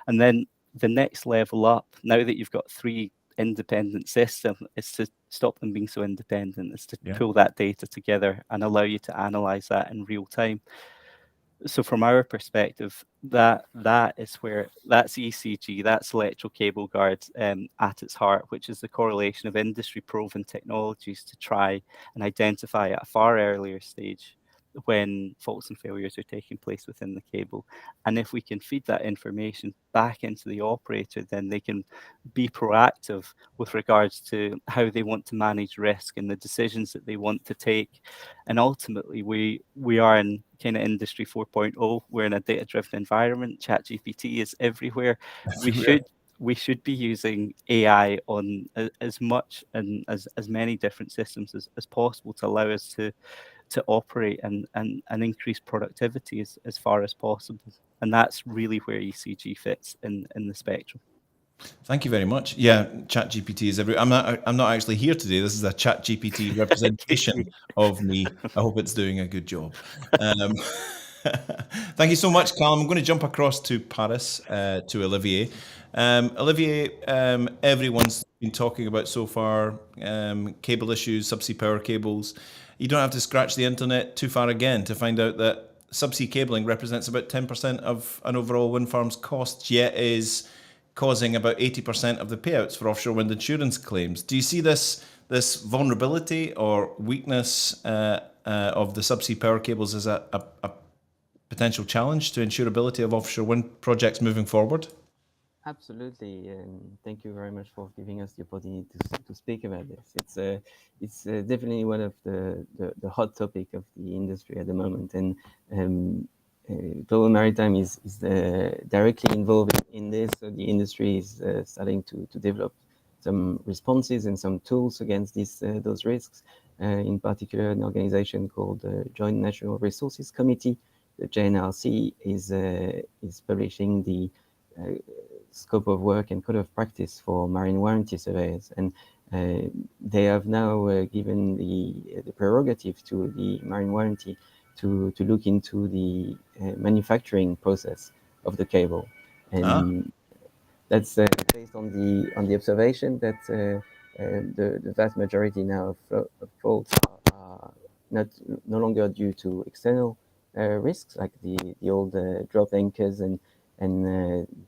And then the next level up, now that you've got 3 independent system, is to stop them being so independent, is to pull that data together and allow you to analyze that in real time. So from our perspective, that is where that's ECG, that's electro cable guard at its heart, which is the correlation of industry proven technologies to try and identify at a far earlier stage when faults and failures are taking place within the cable. And if we can feed that information back into the operator, then they can be proactive with regards to how they want to manage risk and the decisions that they want to take. And ultimately, we are in kind of industry 4.0. We're in a data-driven environment. ChatGPT is everywhere. We should be using AI on as much and as many different systems as possible to allow us to operate and increase productivity as far as possible. And that's really where ECG fits in the spectrum. Thank you very much. Yeah, ChatGPT is every. I'm not actually here today. This is a ChatGPT representation of me. I hope it's doing a good job. Thank you so much, Callum. I'm going to jump across to Paris to Olivier. Olivier, everyone's been talking about so far cable issues, subsea power cables. You don't have to scratch the internet too far again to find out that subsea cabling represents about 10% of an overall wind farm's costs, yet is causing about 80% of the payouts for offshore wind insurance claims. Do you see this vulnerability or weakness of the subsea power cables as a potential challenge to insurability of offshore wind projects moving forward? Absolutely, and thank you very much for giving us the opportunity to speak about this. It's definitely one of the hot topic of the industry at the moment, and Global Maritime is directly involved in this. So the industry is starting to develop some responses and some tools against those risks. In particular, an organization called the Joint Natural Resources Committee, the JNRC, is publishing the scope of work and code of practice for marine warranty surveyors, and they have now given the prerogative to the marine warranty to look into the manufacturing process of the cable, and that's based on the observation that the vast majority now of faults are no longer due to external risks like the old drop anchors and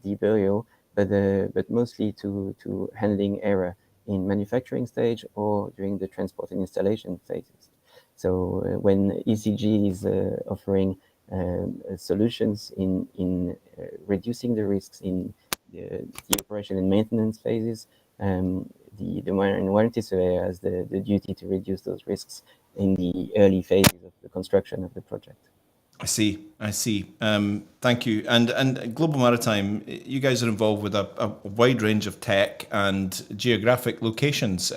deburial, but mostly to handling error in manufacturing stage or during the transport and installation phases. So when ECG is offering solutions in reducing the risks in the operation and maintenance phases, the marine warranty surveyor has the duty to reduce those risks in the early phases of the construction of the project. I see. Thank you. And Global Maritime, you guys are involved with a wide range of tech and geographic locations,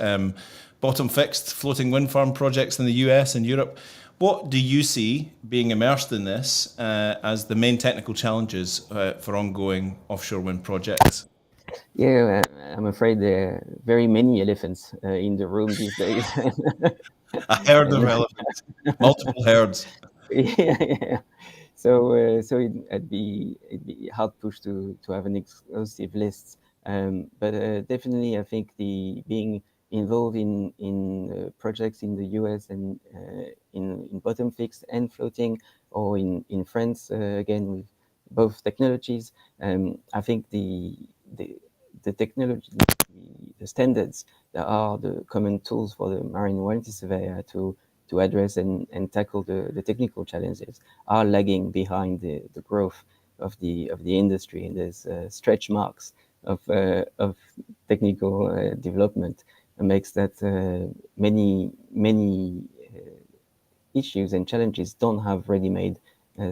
bottom fixed floating wind farm projects in the US and Europe. What do you see being immersed in this as the main technical challenges for ongoing offshore wind projects? Yeah, I'm afraid there are very many elephants in the room these days. A herd of elephants, multiple herds. Yeah. So it'd be hard push to have an exclusive list. But definitely, I think the being involved in projects in the US and in bottom fixed and floating, or in France again with both technologies. I think the technology, the standards that are the common tools for the marine warranty surveyor to address and tackle the technical challenges are lagging behind the growth of the industry, and there's stretch marks of technical development, and makes that many issues and challenges don't have ready-made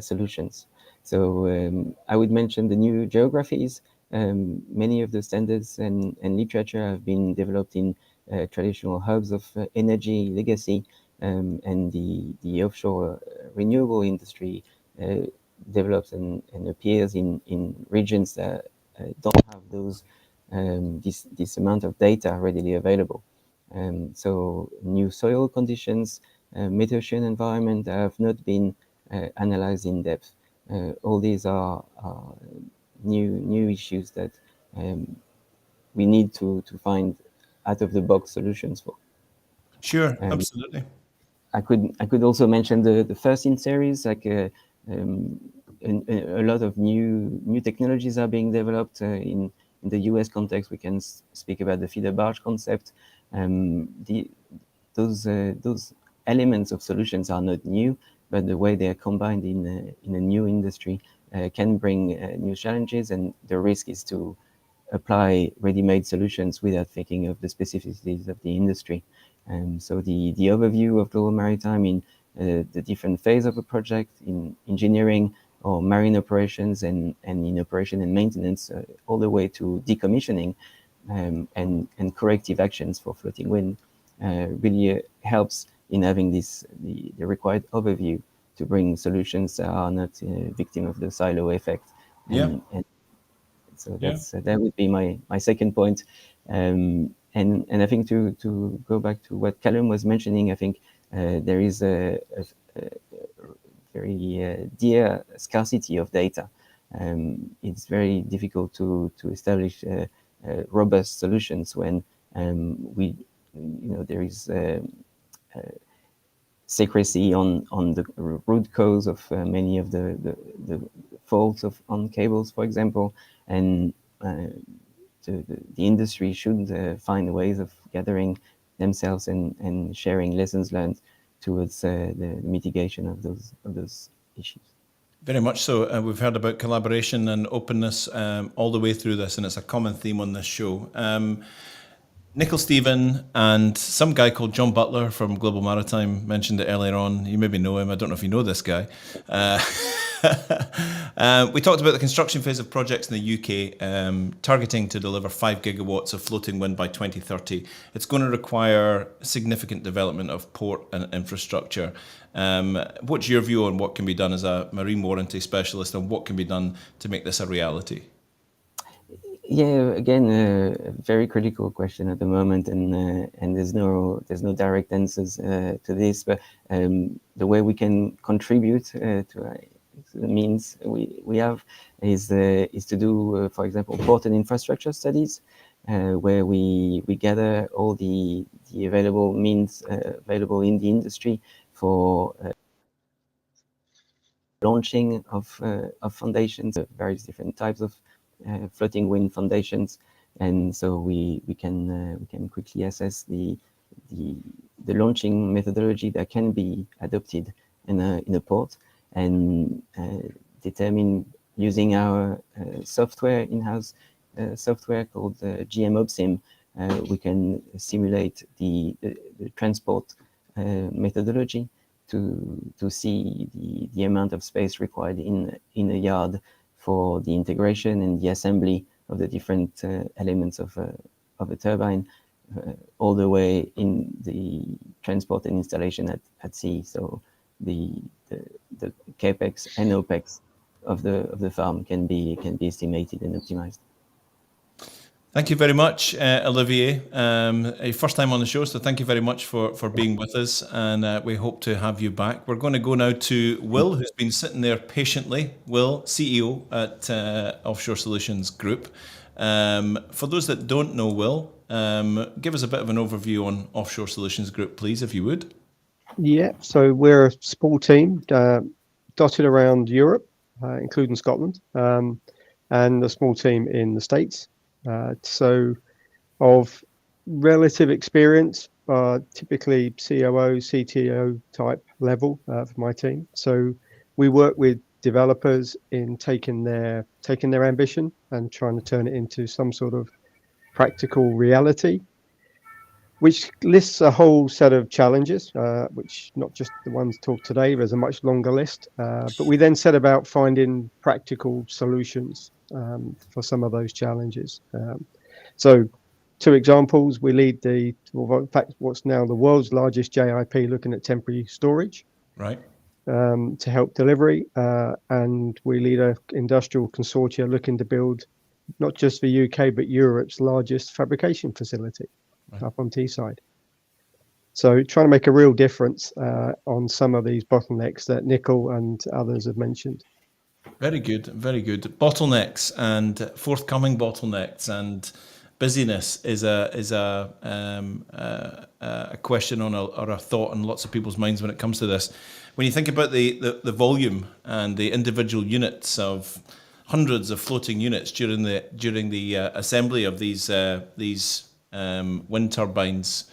solutions. So I would mention the new geographies. Many of the standards and literature have been developed in traditional hubs of energy legacy, and the offshore renewable industry develops and appears in regions that don't have those this amount of data readily available. So new soil conditions, mid-ocean environment have not been analyzed in depth. All these are new issues that we need to find out-of-the-box solutions for. Sure, absolutely. I could also mention the first in series, like a lot of new technologies are being developed in the US context. We can speak about the feeder barge concept. Those elements of solutions are not new, but the way they are combined in a new industry can bring new challenges, and the risk is to apply ready-made solutions without thinking of the specificities of the industry. So the overview of Global Maritime in the different phase of a project, in engineering or marine operations, and in operation and maintenance, all the way to decommissioning and corrective actions for floating wind, really helps in having the required overview to bring solutions that are not victim of the silo effect. And so that would be my second point. And I think to go back to what Callum was mentioning, I think there is a very dear scarcity of data. It's very difficult to establish robust solutions when there is secrecy on the root cause of many of the faults on cables, for example, and the industry should find ways of gathering themselves and sharing lessons learned towards the mitigation of those issues. Very much so. We've heard about collaboration and openness all the way through this, and it's a common theme on this show. Nickel Stephen and some guy called John Butler from Global Maritime mentioned it earlier on. You maybe know him. I don't know if you know this guy. We talked about the construction phase of projects in the UK, targeting to deliver 5 gigawatts of floating wind by 2030. It's going to require significant development of port and infrastructure. What's your view on what can be done as a marine warranty specialist, and what can be done to make this a reality? Yeah, again, a very critical question at the moment, and there's no direct answers to this. But the way we can contribute to the means we have is to do, for example, port and infrastructure studies, where we gather all the available means available in the industry for launching of foundations, various different types of floating wind foundations, and so we can quickly assess the launching methodology that can be adopted in a port, and determine, using our software, in-house software called GMObsim, we can simulate the transport methodology to see the amount of space required in a yard for the integration and the assembly of the different elements of a turbine, all the way in the transport and installation at sea. So the capex and opex of the farm can be estimated and optimized. Thank you very much, Olivier. First time on the show, so thank you very much for being with us, and we hope to have you back. We're going to go now to Will, who's been sitting there patiently. Will, CEO at Offshore Solutions Group. For those that don't know Will, give us a bit of an overview on Offshore Solutions Group, please, if you would. Yeah, so we're a small team dotted around Europe, including Scotland, and a small team in the States. So of relative experience, typically COO, CTO type level for my team. So we work with developers in taking their ambition and trying to turn it into some sort of practical reality, which lists a whole set of challenges, which not just the ones talked today, there's a much longer list. But we then set about finding practical solutions for some of those challenges. So 2 examples, we lead in fact, what's now the world's largest JIP looking at temporary storage, right, to help delivery. And we lead an industrial consortia looking to build not just the UK, but Europe's largest fabrication facility, right, up on Teesside. So trying to make a real difference on some of these bottlenecks that Nicole and others have mentioned. Very good, very good. Bottlenecks and forthcoming bottlenecks and busyness is a question or a thought in lots of people's minds when it comes to this. When you think about the volume and the individual units of hundreds of floating units during the assembly of these wind turbines.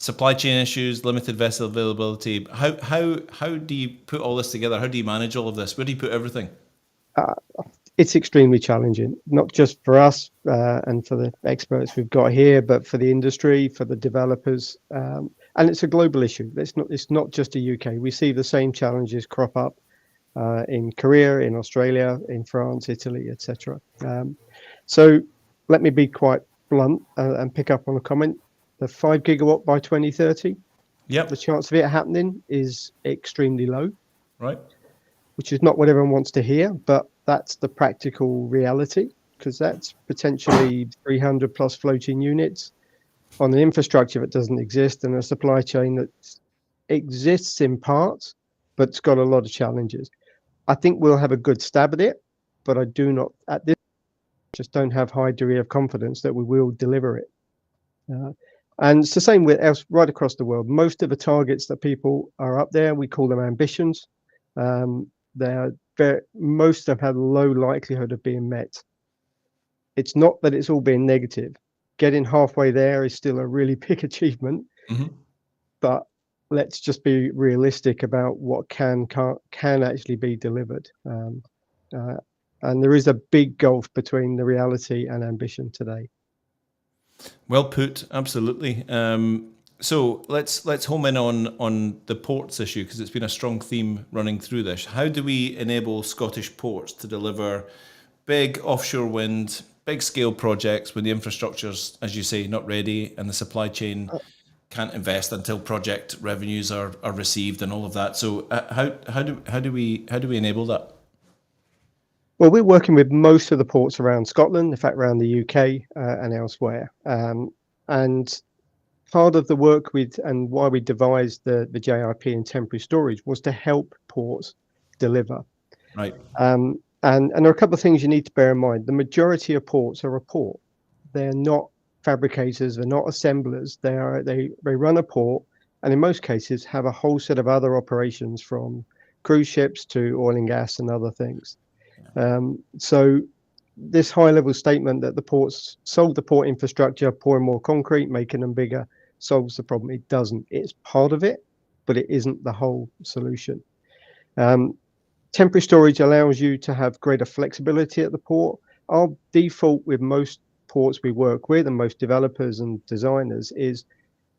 Supply chain issues, limited vessel availability. How do you put all this together? How do you manage all of this? Where do you put everything? It's extremely challenging, not just for us and for the experts we've got here, but for the industry, for the developers, and it's a global issue. It's not just a UK. We see the same challenges crop up in Korea, in Australia, in France, Italy, etc. So let me be quite blunt and pick up on a comment. The 5 gigawatt by 2030, yep, the chance of it happening is extremely low, right? Which is not what everyone wants to hear, but that's the practical reality, because that's potentially 300 plus floating units on an infrastructure that doesn't exist and a supply chain that exists in parts, but it's got a lot of challenges. I think we'll have a good stab at it, but I do not, at this, just don't have high degree of confidence that we will deliver it. And it's the same with else right across the world. Most of the targets that people are up there, we call them ambitions. Most of them have low likelihood of being met. It's not that it's all being negative. Getting halfway there is still a really big achievement, but let's just be realistic about what can actually be delivered. And there is a big gulf between the reality and ambition today. Well put, absolutely. So let's home in on the ports issue, because it's been a strong theme running through this. How do we enable Scottish ports to deliver big offshore wind, big scale projects when the infrastructure's, as you say, not ready, and the supply chain can't invest until project revenues are received and all of that? So how do we enable that? Well, we're working with most of the ports around Scotland, in fact, around the UK and elsewhere. And part of the work and why we devised the JIP and temporary storage was to help ports deliver. Right. And there are a couple of things you need to bear in mind. The majority of ports are a port. They're not fabricators, they're not assemblers. They run a port, and in most cases have a whole set of other operations, from cruise ships to oil and gas and other things. So this high-level statement that the ports solve the port infrastructure, pouring more concrete, making them bigger, solves the problem. It doesn't. It's part of it, but it isn't the whole solution. Temporary storage allows you to have greater flexibility at the port. Our default with most ports we work with, and most developers and designers, is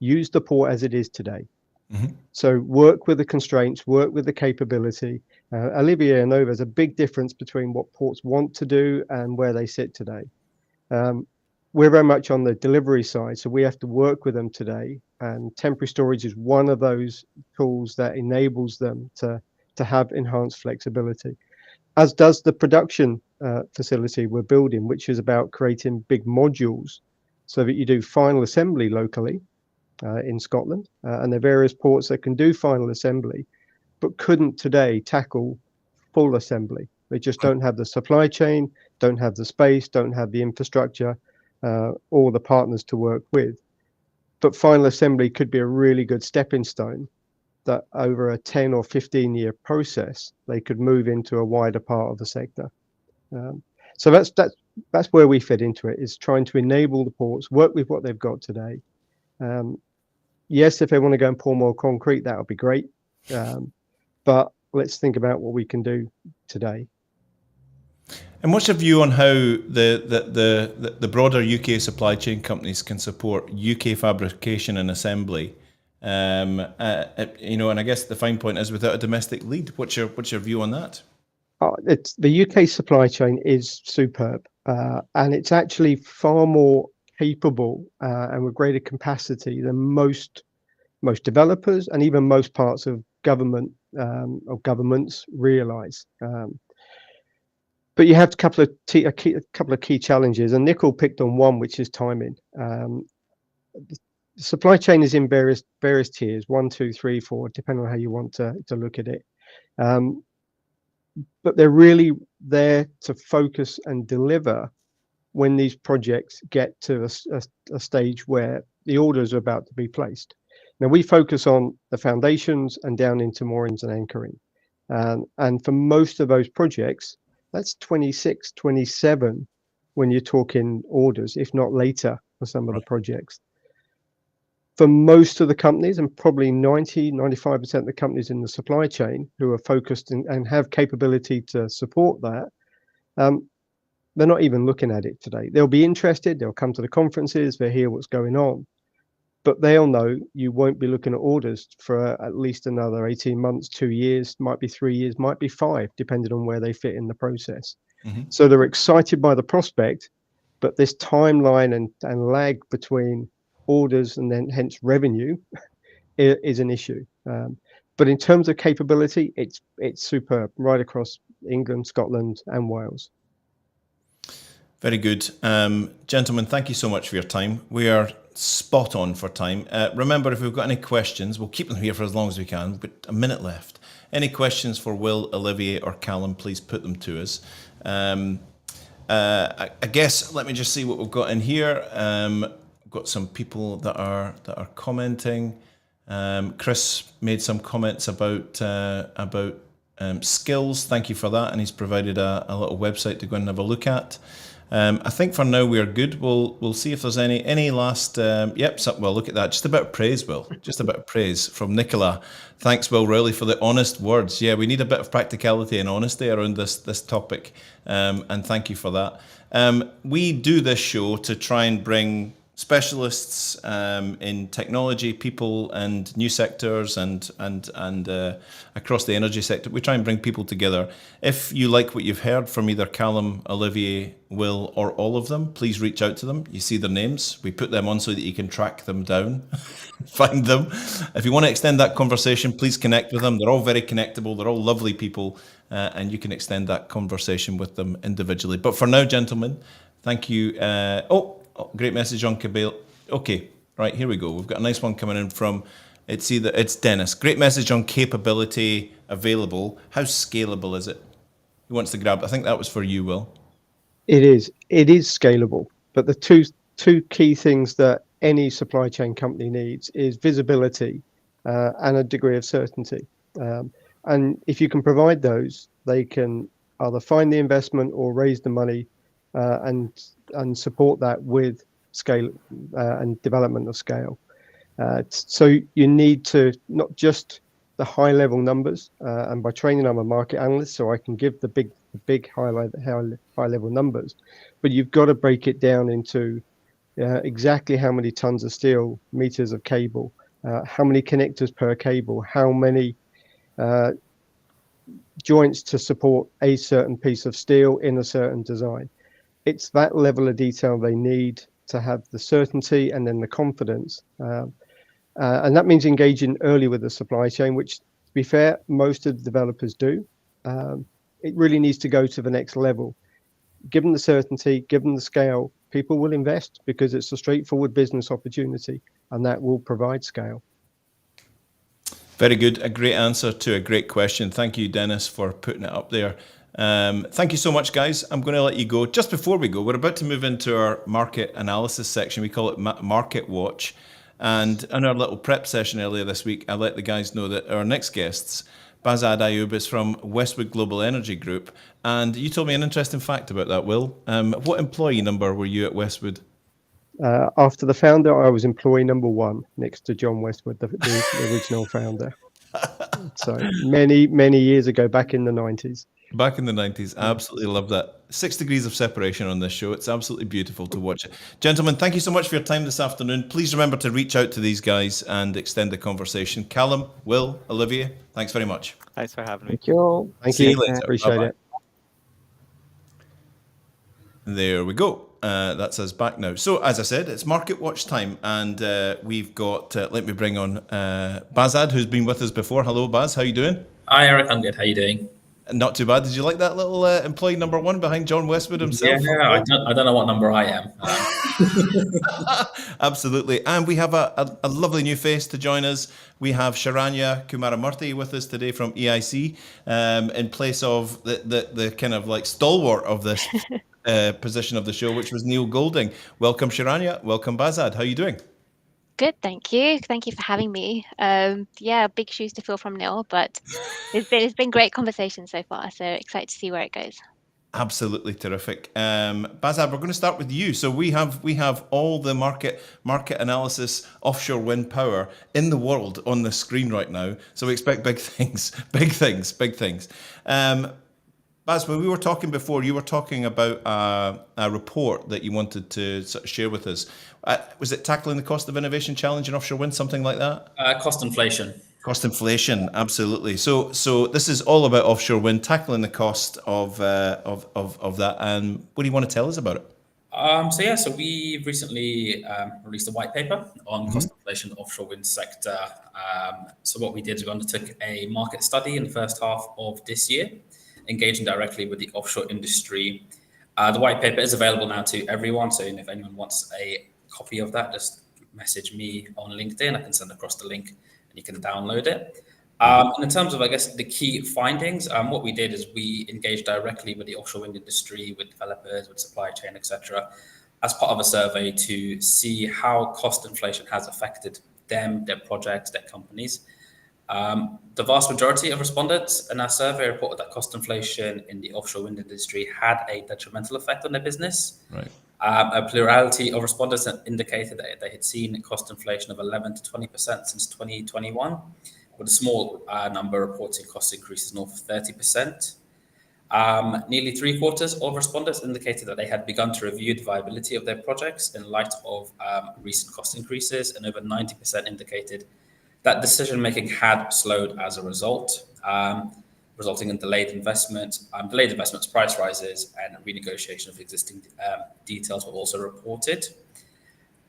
use the port as it is today. Mm-hmm. So work with the constraints, work with the capability. Olivier and Nova, there's a big difference between what ports want to do and where they sit today. We're very much on the delivery side, so we have to work with them today. And temporary storage is one of those tools that enables them to have enhanced flexibility, as does the production facility we're building, which is about creating big modules so that you do final assembly locally in Scotland. And there are various ports that can do final assembly, but couldn't today tackle full assembly. They just don't have the supply chain, don't have the space, don't have the infrastructure, or the partners to work with. But final assembly could be a really good stepping stone that over a 10 or 15 year process, they could move into a wider part of the sector. So that's where we fit into it, is trying to enable the ports, work with what they've got today. Yes, if they want to go and pour more concrete, that would be great. But let's think about what we can do today. And what's your view on how the broader UK supply chain companies can support UK fabrication and assembly? And I guess the fine point is, without a domestic lead. What's your view on that? It's the UK supply chain is superb, and it's actually far more capable and with greater capacity than most developers and even most parts of government or governments realise. But you have a couple of key challenges, and Nicole picked on one, which is timing. The supply chain is in various tiers, 1, 2, 3, 4, depending on how you want to look at it. But they're really there to focus and deliver when these projects get to a stage where the orders are about to be placed. Now, we focus on the foundations and down into moorings and anchoring. And for most of those projects, that's 26, 27 when you're talking orders, if not later for some of the projects. For most of the companies, and probably 95% of the companies in the supply chain who are focused and have capability to support that, they're not even looking at it today. They'll be interested, they'll come to the conferences, they'll hear what's going on, but they'll know you won't be looking at orders for at least another 18 months, 2 years, might be 3 years, might be 5, depending on where they fit in the process. Mm-hmm. So they're excited by the prospect, but this timeline and lag between orders and then hence revenue is an issue. But in terms of capability, it's superb right across England, Scotland and Wales. Very good. Gentlemen, thank you so much for your time. We are spot on for time. Remember, if we've got any questions, we'll keep them here for as long as we can. We've got a minute left. Any questions for Will, Olivier or Callum, please put them to us. I guess, let me just see what we've got in here. We've got some people that are commenting. Chris made some comments about skills. Thank you for that. And he's provided a little website to go and have a look at. I think for now we are good. We'll see if there's any last. Well, look at that. Just a bit of praise, Will. Just a bit of praise from Nicola. Thanks, Will Rowley, for the honest words. Yeah, we need a bit of practicality and honesty around this topic. And thank you for that. We do this show to try and bring specialists in technology, people and new sectors and across the energy sector. We try and bring people together. If you like what you've heard from either Callum, Olivier, Will, or all of them, please reach out to them. You see their names. We put them on so that you can track them down, find them. If you want to extend that conversation, please connect with them. They're all very connectable. They're all lovely people, and you can extend that conversation with them individually. But for now, gentlemen, thank you. Great message on Cabale. Okay, right, here we go. We've got a nice one coming in from, it's Dennis. Great message on capability available. How scalable is it? Who wants to grab? I think that was for you, Will. It is scalable, but the two key things that any supply chain company needs is visibility and a degree of certainty. And if you can provide those, they can either find the investment or raise the money and support that with scale and development of scale. So you need to not just the high level numbers, and by training I'm a market analyst, so I can give the big high level numbers, but you've got to break it down into exactly how many tons of steel, meters of cable, how many connectors per cable, how many joints to support a certain piece of steel in a certain design. It's that level of detail they need to have the certainty and then the confidence. And that means engaging early with the supply chain, which, to be fair, most of the developers do. It really needs to go to the next level. Given the certainty, given the scale, people will invest because it's a straightforward business opportunity, and that will provide scale. Very good. A great answer to a great question. Thank you, Dennis, for putting it up there. Thank you so much, guys. I'm going to let you go. Just before we go, we're about to move into our market analysis section. We call it Market Watch. And in our little prep session earlier this week, I let the guys know that our next guests, Bazad Ayoub, is from Westwood Global Energy Group. And you told me an interesting fact about that, Will. What employee number were you at Westwood? After the founder, I was employee number 1 next to John Westwood, the original founder. So many years ago, back in the 90s. Back in the 90s. I absolutely love that. 6 degrees of separation on this show. It's absolutely beautiful to watch it. Gentlemen, thank you so much for your time this afternoon. Please remember to reach out to these guys and extend the conversation. Callum, Will, Olivier, thanks very much. Thanks for having me. Thank you all. Thank you you. later. Appreciate Bye-bye. it. There we go. That's us back now. So, as I said, it's Market Watch time, and we've got, let me bring on Bazad, who's been with us before. Hello, Baz. How you doing? Hi, Eric. I'm good. How you doing? Not too bad. Did you like that little employee number 1 behind John Westwood himself? Yeah, I don't know what number I am. Absolutely. And we have a lovely new face to join us. We have Sharanya Kumaramurthy with us today from EIC, in place of the kind of like stalwart of this position of the show, which was Neil Golding. Welcome, Sharanya. Welcome, Bazad. How are you doing? Good, thank you. Thank you for having me. Big shoes to fill from Neil, but it's been great conversation so far. So excited to see where it goes. Absolutely terrific. Bazad, we're going to start with you. So we have all the market analysis offshore wind power in the world on the screen right now. So we expect big things. Baz, when we were talking before, you were talking about a report that you wanted to sort of share with us. Was it Tackling the Cost of Innovation Challenge in Offshore Wind, something like that? Cost inflation. Cost inflation, absolutely. So this is all about offshore wind, tackling the cost of that. And what do you want to tell us about it? So we recently released a white paper on cost inflation in the offshore wind sector. So what we did is we undertook a market study in the first half of this year, engaging directly with the offshore industry. The white paper is available now to everyone. So if anyone wants a copy of that, just message me on LinkedIn. I can send across the link and you can download it. And in terms of, I guess, the key findings, what we did is we engaged directly with the offshore wind industry, with developers, with supply chain, etc., as part of a survey to see how cost inflation has affected them, their projects, their companies. The vast majority of respondents in our survey reported that cost inflation in the offshore wind industry had a detrimental effect on their business. Right. A plurality of respondents indicated that they had seen cost inflation of 11 to 20% since 2021, with a small number reporting cost increases north of 30%. Nearly 3/4 of respondents indicated that they had begun to review the viability of their projects in light of recent cost increases, and over 90% indicated that decision-making had slowed as a result, resulting in delayed investments, price rises, and renegotiation of existing details were also reported.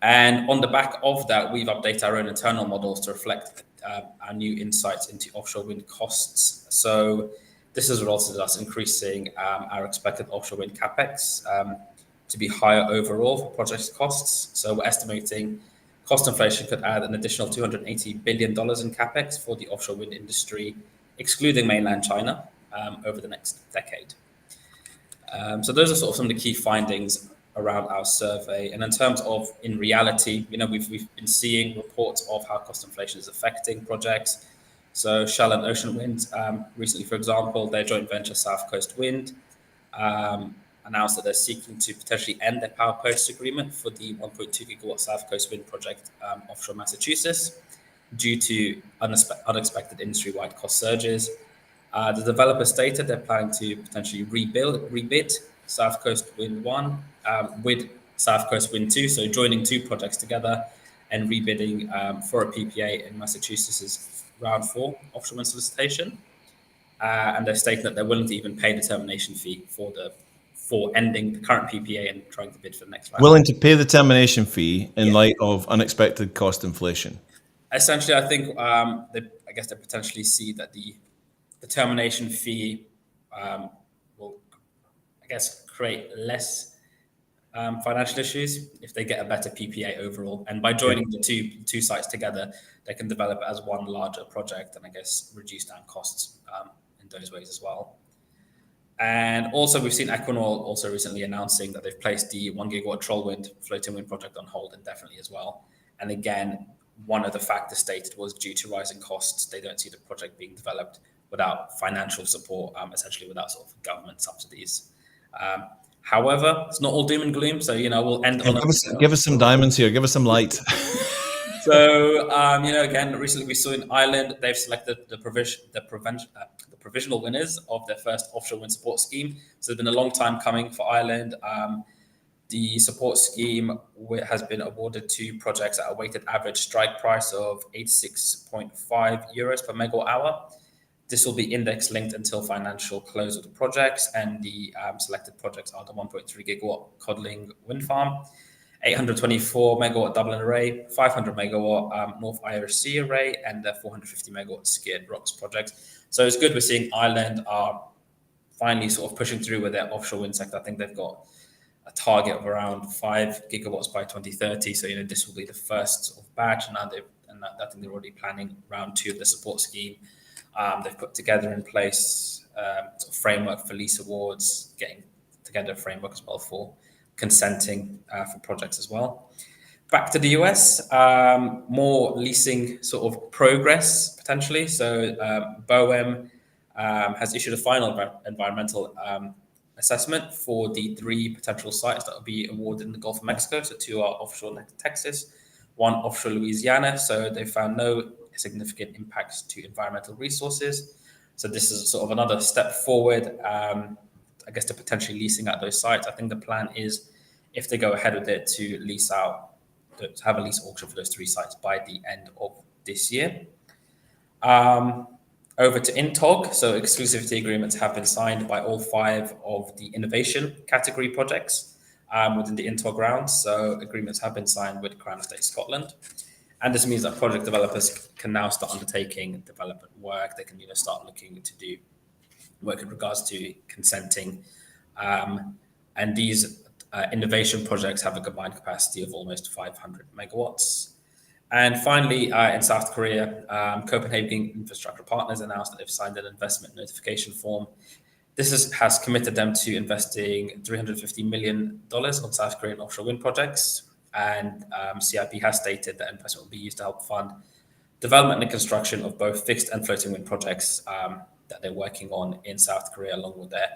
And on the back of that, we've updated our own internal models to reflect our new insights into offshore wind costs. So this has resulted in us increasing our expected offshore wind capex to be higher overall for project costs. So we're estimating cost inflation could add an additional $280 billion in capex for the offshore wind industry, excluding mainland China, over the next decade. So those are sort of some of the key findings around our survey. And in terms of, in reality, we've been seeing reports of how cost inflation is affecting projects. So Shell and Ocean Wind, recently, for example, their joint venture South Coast Wind announced that they're seeking to potentially end their power purchase agreement for the 1.2 gigawatt South Coast Wind project offshore Massachusetts due to unexpected industry-wide cost surges. The developer stated they're planning to potentially rebid South Coast Wind 1 with South Coast Wind 2, so joining two projects together and rebidding for a PPA in Massachusetts' round 4 offshore wind solicitation. And they're stating that they're willing to even pay the termination fee for ending the current PPA and trying to bid for the next round. Willing to pay the termination fee in light of unexpected cost inflation. Essentially, I think they potentially see that the termination fee will, create less financial issues if they get a better PPA overall. And by joining the two sites together, they can develop it as one larger project and reduce down costs in those ways as well. And also, we've seen Equinor also recently announcing that they've placed the 1 gigawatt Troll Wind floating wind project on hold indefinitely as well. And again, one of the factors stated was due to rising costs, they don't see the project being developed without financial support, essentially without sort of government subsidies. However, it's not all doom and gloom. So, we'll end on... Give us some diamonds here. Give us some light. So, again, recently we saw in Ireland, they've selected the provisional winners of their first offshore wind support scheme. So it's been a long time coming for Ireland. The support scheme has been awarded to projects at a weighted average strike price of 86.5 euros per megawatt hour. This will be index linked until financial close of the projects, and the selected projects are the 1.3 gigawatt Codling wind farm, 824 megawatt Dublin array, 500 megawatt North Irish Sea array, and the 450 megawatt Scared Rocks project. So it's good we're seeing Ireland are finally sort of pushing through with their offshore wind sector. I think they've got a target of around 5 gigawatts by 2030. So, this will be the first sort of batch, and I think they're already planning round 2 of the support scheme. They've put together in place sort of framework for lease awards, getting together a framework as well for consenting for projects as well. Back to the US, more leasing sort of progress potentially. So BOEM has issued a final environmental assessment for the 3 potential sites that will be awarded in the Gulf of Mexico. So 2 are offshore Texas, 1 offshore Louisiana. So they found no significant impacts to environmental resources. So this is sort of another step forward, to potentially leasing out those sites. I think the plan is, if they go ahead with it, to have a lease auction for those 3 sites by the end of this year. Over to INTOG. So exclusivity agreements have been signed by all 5 of the innovation category projects within the INTOG round. So agreements have been signed with Crown Estate Scotland. And this means that project developers can now start undertaking development work. They can start looking to do work in regards to consenting. And these innovation projects have a combined capacity of almost 500 megawatts. And finally, in South Korea, Copenhagen Infrastructure Partners announced that they've signed an investment notification form. This has committed them to investing $350 million on South Korean offshore wind projects. And CIP has stated that investment will be used to help fund development and construction of both fixed and floating wind projects that they're working on in South Korea, along with their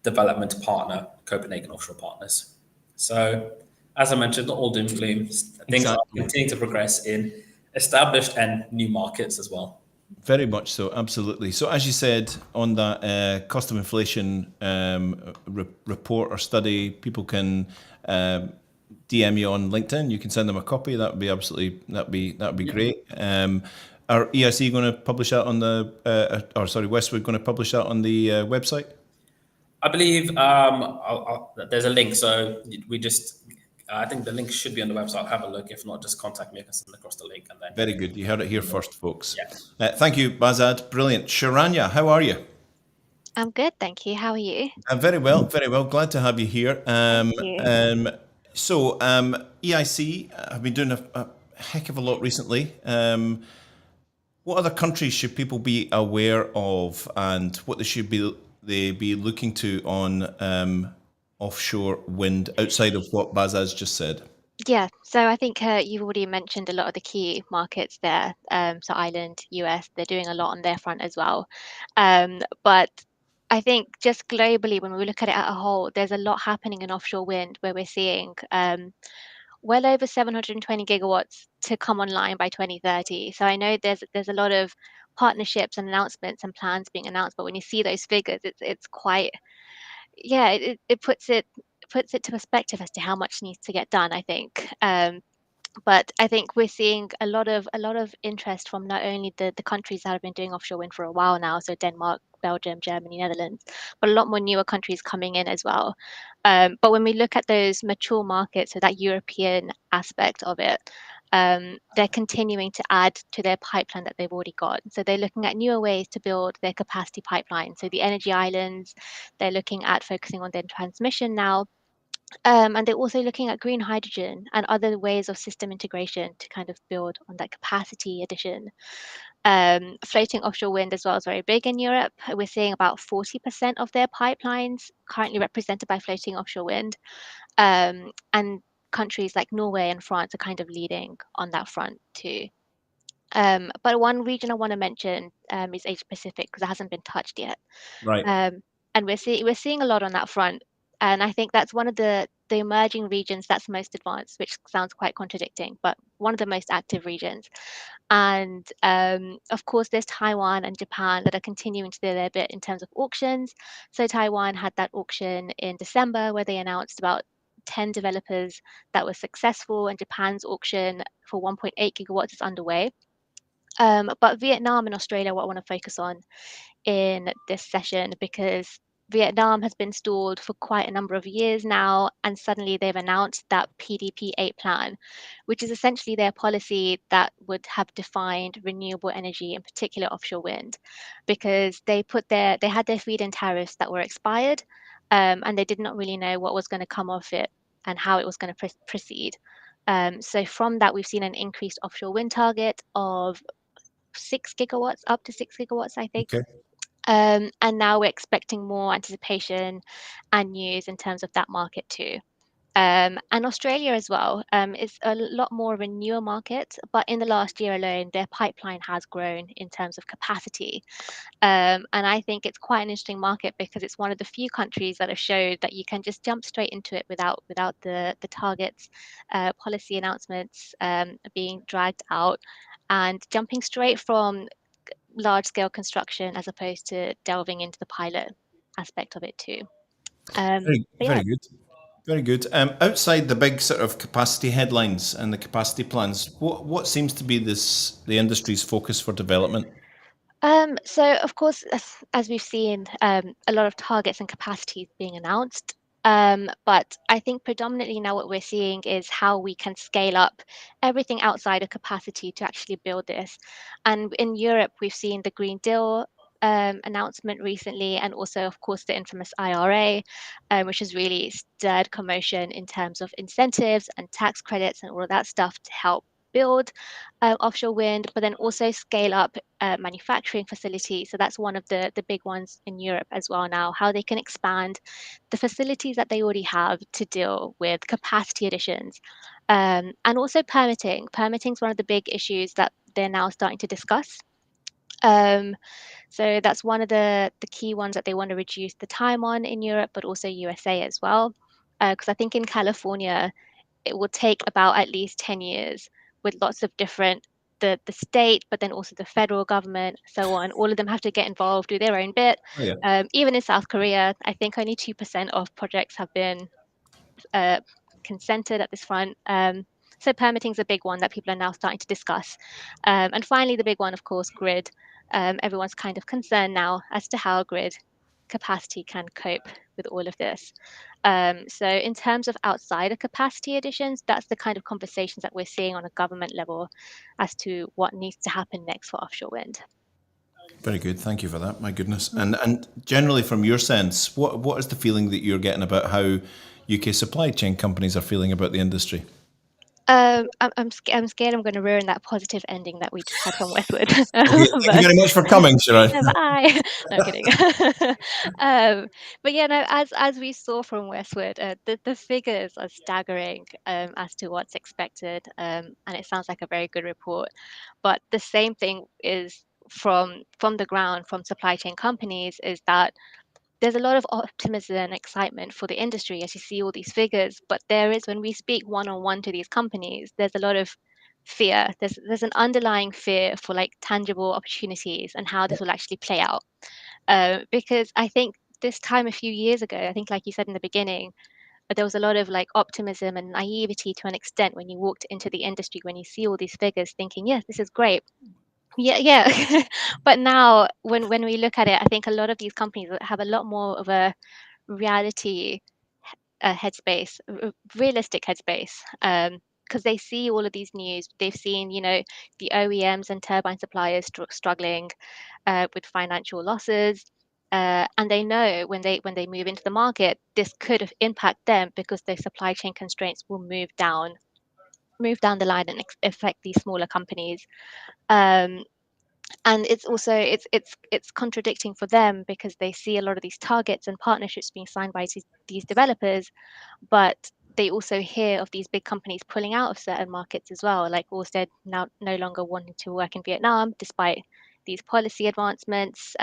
development partner, Copenhagen Offshore Partners. So, as I mentioned, not all doom and gloom. Things are continuing to progress in established and new markets as well. Very much so, absolutely. So, as you said, on that cost of inflation report or study, people can DM you on LinkedIn. You can send them a copy. That would be absolutely that'd be great. Are EIC going to publish that on the Westwood going to publish that on the website? I believe there's a link. So we just, I think the link should be on the website. Have a look. If not, just contact me. I can send across the link. And then Very good. You heard it here first, folks. Yeah. Thank you, Bazad. Brilliant. Sharanya, how are you? I'm good, thank you. How are you? I'm very well, very well. Glad to have you here. Thank you. So, EIC have been doing a heck of a lot recently. What other countries should people be aware of, and what they be looking to on offshore wind outside of what Bazaz just said? Yeah, so I think you've already mentioned a lot of the key markets there. So Ireland, US, they're doing a lot on their front as well. But I think just globally, when we look at it as a whole, there's a lot happening in offshore wind where we're seeing well over 720 gigawatts to come online by 2030. So I know there's a lot of partnerships and announcements and plans being announced, but when you see those figures, it's quite, yeah, it puts it to perspective as to how much needs to get done, I think. But I think we're seeing a lot of interest from not only the countries that have been doing offshore wind for a while now, so Denmark, Belgium, Germany, Netherlands, but a lot more newer countries coming in as well. But when we look at those mature markets, so that European aspect of it, they're continuing to add to their pipeline that they've already got. So they're looking at newer ways to build their capacity pipeline. So the energy islands, they're looking at focusing on their transmission now. And they're also looking at green hydrogen and other ways of system integration to kind of build on that capacity addition. Floating offshore wind as well is very big in Europe. We're seeing about 40% of their pipelines currently represented by floating offshore wind. And countries like Norway and France are kind of leading on that front too. But one region I want to mention is Asia Pacific because it hasn't been touched yet. Right. And we're seeing a lot on that front. And I think that's one of the emerging regions that's most advanced, which sounds quite contradicting, but one of the most active regions. And of course, there's Taiwan and Japan that are continuing to do their bit in terms of auctions. So Taiwan had that auction in December where they announced about 10 developers that were successful, and Japan's auction for 1.8 gigawatts is underway. But Vietnam and Australia, what I want to focus on in this session, because Vietnam has been stalled for quite a number of years now, and suddenly they've announced that PDP-8 plan, which is essentially their policy that would have defined renewable energy, in particular offshore wind, because they had their feed-in tariffs that were expired, and they did not really know what was going to come of it and how it was going to proceed. So from that, we've seen an increased offshore wind target of 6 gigawatts, up to 6 gigawatts, I think. Okay. And now we're expecting more anticipation and news in terms of that market too. And Australia as well is a lot more of a newer market, but in the last year alone, their pipeline has grown in terms of capacity. And I think it's quite an interesting market because it's one of the few countries that have showed that you can just jump straight into it without the targets, policy announcements being dragged out, and jumping straight from large scale construction as opposed to delving into the pilot aspect of it too. Very good. Very good. Outside the big sort of capacity headlines and the capacity plans, what seems to be the industry's focus for development? So of course, as we've seen, a lot of targets and capacities being announced. But I think predominantly now what we're seeing is how we can scale up everything outside of capacity to actually build this. And in Europe, we've seen the Green Deal announcement recently, and also, of course, the infamous IRA, which has really stirred commotion in terms of incentives and tax credits and all of that stuff to help build offshore wind, but then also scale up manufacturing facilities. So that's one of the big ones in Europe as well now, how they can expand the facilities that they already have to deal with capacity additions. And also permitting. Permitting is one of the big issues that they're now starting to discuss. So that's one of the key ones that they want to reduce the time on in Europe, but also USA as well. Because I think in California, it will take about at least 10 years with lots of different the state, but then also the federal government, so on. All of them have to get involved, do their own bit. Oh, yeah. Even in South Korea, I think only 2% of projects have been consented at this front. So permitting is a big one that people are now starting to discuss. And finally, the big one, of course, grid. Everyone's kind of concerned now as to how grid capacity can cope with all of this. So in terms of outsider capacity additions, that's the kind of conversations that we're seeing on a government level as to what needs to happen next for offshore wind. Very good. Thank you for that. My goodness. And generally, from your sense, what is the feeling that you're getting about how UK supply chain companies are feeling about the industry? I'm scared I'm going to ruin that positive ending that we just had from Westwood. Okay, thank you very much for coming, Sharon. Bye. No, kidding. But yeah, no, as we saw from Westwood, the figures are staggering as to what's expected, and it sounds like a very good report. But the same thing is from the ground, from supply chain companies, is that there's a lot of optimism and excitement for the industry as you see all these figures, but there is, when we speak one-on-one to these companies, there's a lot of fear. There's an underlying fear for like tangible opportunities and how this will actually play out. Because I think this time a few years ago, I think like you said in the beginning, there was a lot of like optimism and naivety to an extent when you walked into the industry, when you see all these figures thinking, yes, this is great. Yeah. But now when we look at it, I think a lot of these companies have a lot more of a reality headspace, realistic headspace, because they see all of these news. They've seen, the OEMs and turbine suppliers struggling with financial losses, and they know when they move into the market, this could impact them because their supply chain constraints will move down the line and affect these smaller companies. And it's also it's contradicting for them because they see a lot of these targets and partnerships being signed by these developers, but they also hear of these big companies pulling out of certain markets as well, like Ørsted now no longer wanting to work in Vietnam despite these policy advancements,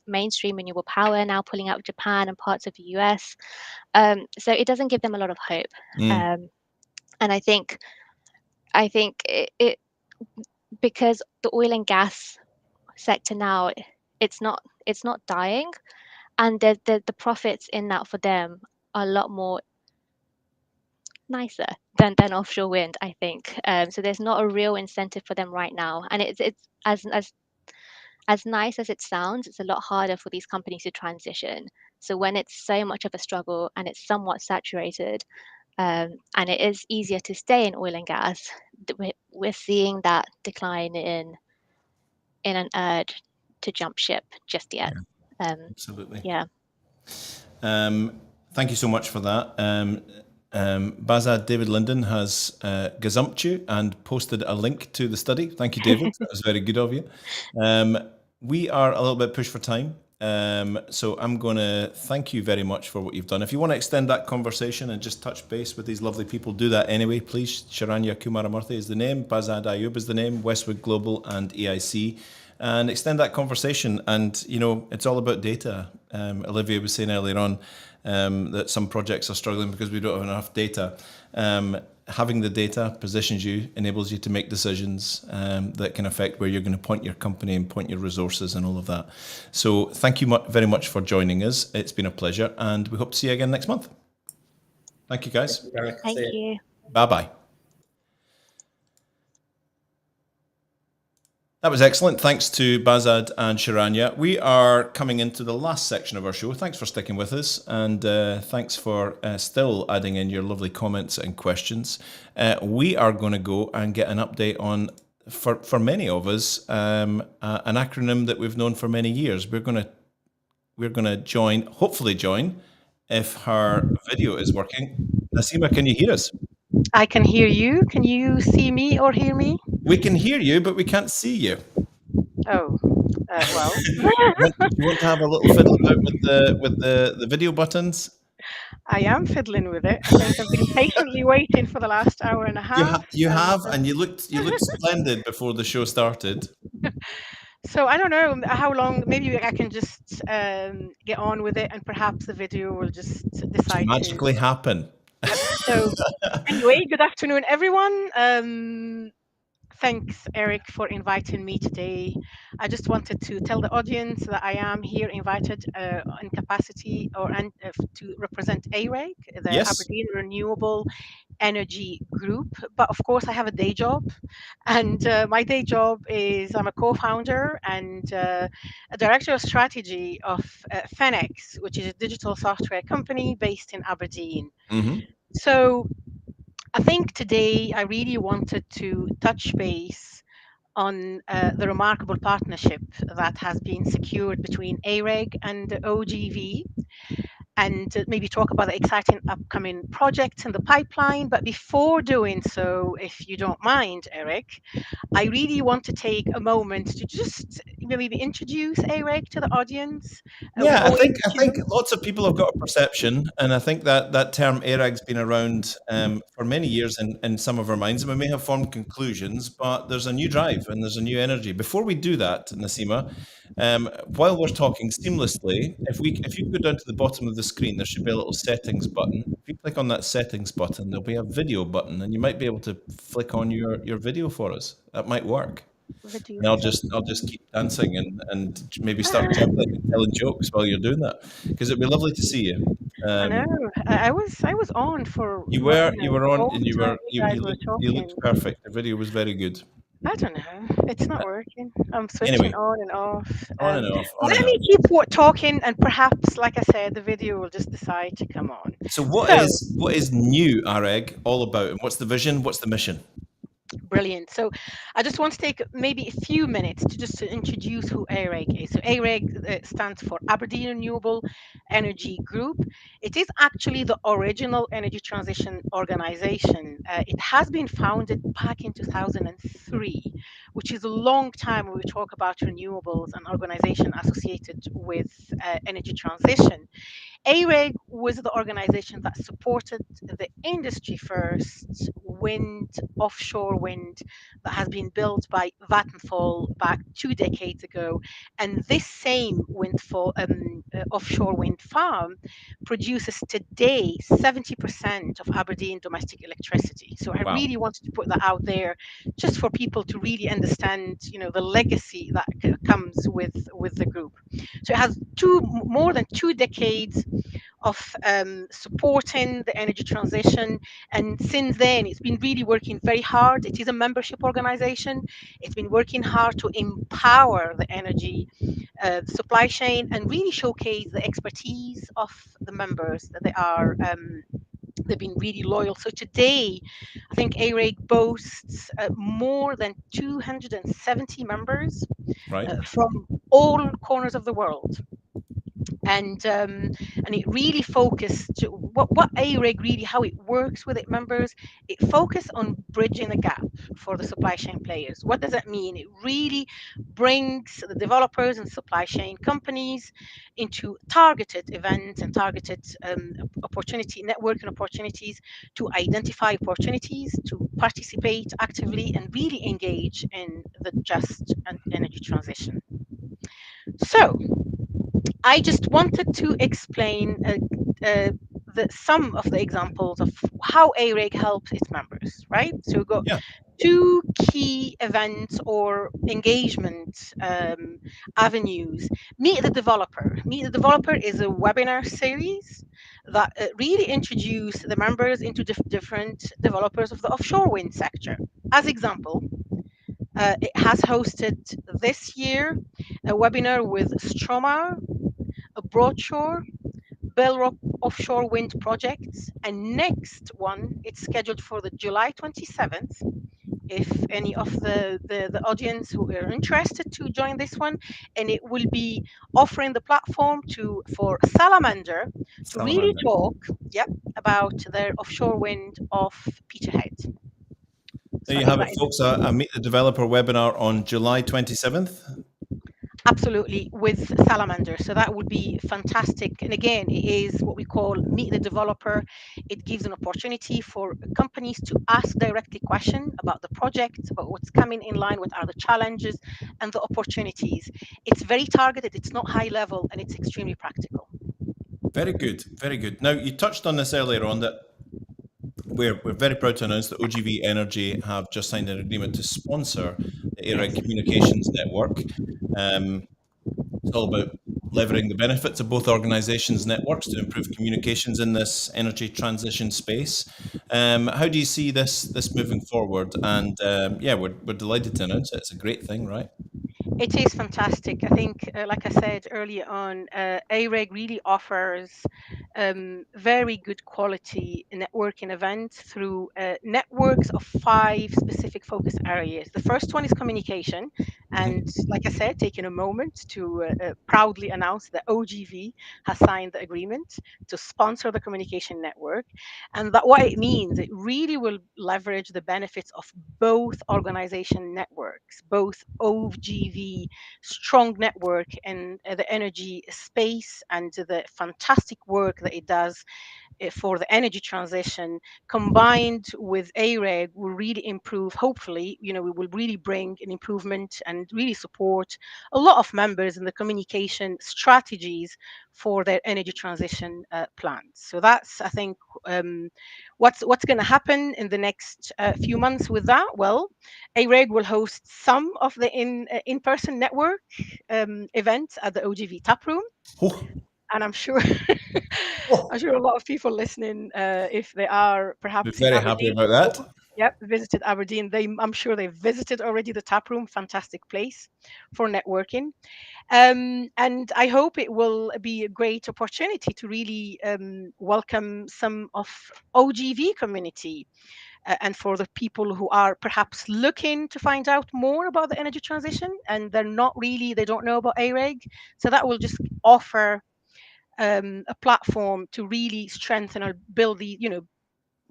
mainstream renewable power now pulling out of Japan and parts of the US. So it doesn't give them a lot of hope. And I think it because the oil and gas sector now, it's not dying, and the profits in that for them are a lot more nicer than offshore wind, I think. So there's not a real incentive for them right now, and it's as nice as it sounds, it's a lot harder for these companies to transition. So when it's so much of a struggle and it's somewhat saturated, and it is easier to stay in oil and gas, we're seeing that decline in an urge to jump ship just yet. Absolutely. Yeah. Thank you so much for that. Bazad David Linden has gazumped you and posted a link to the study. Thank you, David. That was very good of you. We are a little bit pushed for time. So I'm going to thank you very much for what you've done. If you want to extend that conversation and just touch base with these lovely people, do that anyway, please. Sharanya Kumaramurthy is the name, Bazad Ayub is the name, Westwood Global and EIC. And extend that conversation. And, it's all about data. Olivia was saying earlier on that some projects are struggling because we don't have enough data. Having the data positions you, enables you to make decisions that can affect where you're going to point your company and point your resources and all of that. So thank you very much for joining us. It's been a pleasure, and we hope to see you again next month. Thank you, guys. Thank you. Bye-bye. That was excellent. Thanks to Bazad and Sharanya. We are coming into the last section of our show. Thanks for sticking with us, and thanks for still adding in your lovely comments and questions. We are going to go and get an update on, for many of us, an acronym that we've known for many years. We're going to hopefully join, if her video is working. Nasima, can you hear us? I can hear you. Can you see me or hear me? We can hear you, but we can't see you. Oh, well. You want to have a little fiddle about with the video buttons? I am fiddling with it. I think I've been patiently waiting for the last hour and a half. You have, and you looked splendid before the show started. So I don't know how long. Maybe I can just get on with it, and perhaps the video will just decide to magically happen. Yep. So anyway, good afternoon, everyone. Thanks, Eric, for inviting me today. I just wanted to tell the audience that I am here invited in capacity to represent AREG, the Yes. Aberdeen Renewable Energy Group. But of course, I have a day job, and my day job is I'm a co-founder and a director of strategy of Fenex, which is a digital software company based in Aberdeen. Mm-hmm. So I think today I really wanted to touch base on the remarkable partnership that has been secured between AREG and OGV, and maybe talk about the exciting upcoming projects in the pipeline. But before doing so, if you don't mind, Eric, I really want to take a moment to just maybe introduce AREG to the audience. Yeah, I think lots of people have got a perception, and I think that term AREG's been around for many years in some of our minds, and we may have formed conclusions, but there's a new drive and there's a new energy. Before we do that, Nassima, while we're talking seamlessly, if you go down to the bottom of the screen, there should be a little settings button. If you click on that settings button, there'll be a video button, and you might be able to flick on your video for us. That might work. Video. And I'll just keep dancing and maybe start juggling and telling jokes while you're doing that, because it'd be lovely to see you. I know. I was on for. You were on, all and the you time guys were you looked talking. perfect. The video was very good. I don't know. It's not working. I'm switching Anyway, on and off. on and off. On Let and me off. keep talking, and perhaps, like I said, the video will just decide to come on. So what is new AREG all about, and what's the vision? What's the mission? Brilliant. So I just want to take maybe a few minutes to introduce who AREG is. So AREG stands for Aberdeen Renewable Energy Group. It is actually the original energy transition organization. It has been founded back in 2003, which is a long time when we talk about renewables and organization associated with energy transition. AREG was the organization that supported the industry first offshore wind that has been built by Vattenfall back 2 decades ago. And this same offshore wind farm produces today 70% of Aberdeen domestic electricity. So I really wanted to put that out there just for people to really understand, the legacy that comes with the group. So it has more than 2 decades of supporting the energy transition. And since then, it's been really working very hard. It is a membership organization. It's been working hard to empower the energy supply chain and really showcase the expertise of the members that they've been really loyal. So today, I think AREG boasts more than 270 members from all corners of the world. And it really focused what AREG really, how it works with its members. It focused on bridging the gap for the supply chain players. What does that mean? It really brings the developers and supply chain companies into targeted events and targeted networking opportunities to identify opportunities, to participate actively and really engage in the just energy transition. So I just wanted to explain some of the examples of how AREG helps its members, right? So we've got 2 key events or engagement avenues. Meet the Developer. Meet the Developer is a webinar series that really introduce the members into different developers of the offshore wind sector. As example, it has hosted this year a webinar with Stromar, Broadshore, Bellrock offshore wind projects, and next one it's scheduled for the July 27th. If any of the audience who are interested to join this one, and it will be offering the platform for Salamander to really talk about their offshore wind off Peterhead. There you have it, folks. A Meet the Developer webinar on July 27th. Absolutely, with Salamander. So that would be fantastic. And again, it is what we call Meet the Developer. It gives an opportunity for companies to ask directly questions about the project, about what's coming in line, what are the challenges and the opportunities. It's very targeted, it's not high level, and it's extremely practical. Very good, very good. Now, you touched on this earlier on, that we're very proud to announce that OGV Energy have just signed an agreement to sponsor the AREG Communications Network. It's all about leveraging the benefits of both organisations' networks to improve communications in this energy transition space. How do you see this moving forward? And yeah, we're delighted to announce it. It's a great thing, right? It is fantastic. I think, like I said earlier on, AREG really offers very good quality networking events through networks of 5 specific focus areas. The first one is communication. And like I said, taking a moment to proudly announce that OGV has signed the agreement to sponsor the communication network. And that what it means, it really will leverage the benefits of both organization networks, both OGV strong network in the energy space and the fantastic work that it does for the energy transition, combined with AREG, will really improve. Hopefully, we will really bring an improvement and really support a lot of members in the communication strategies for their energy transition plans. So that's, I think, what's going to happen in the next few months with that. Well, AREG will host some of the in-person network events at the OGV tap room. Oh. And I'm sure I'm sure a lot of people listening, if they are perhaps We're in very happy Aberdeen, about that. yep, visited Aberdeen. I'm sure they've visited already the tap room. Fantastic place for networking. And I hope it will be a great opportunity to really welcome some of OGV community. And for the people who are perhaps looking to find out more about the energy transition and they don't know about AREG. So that will just offer a platform to really strengthen or build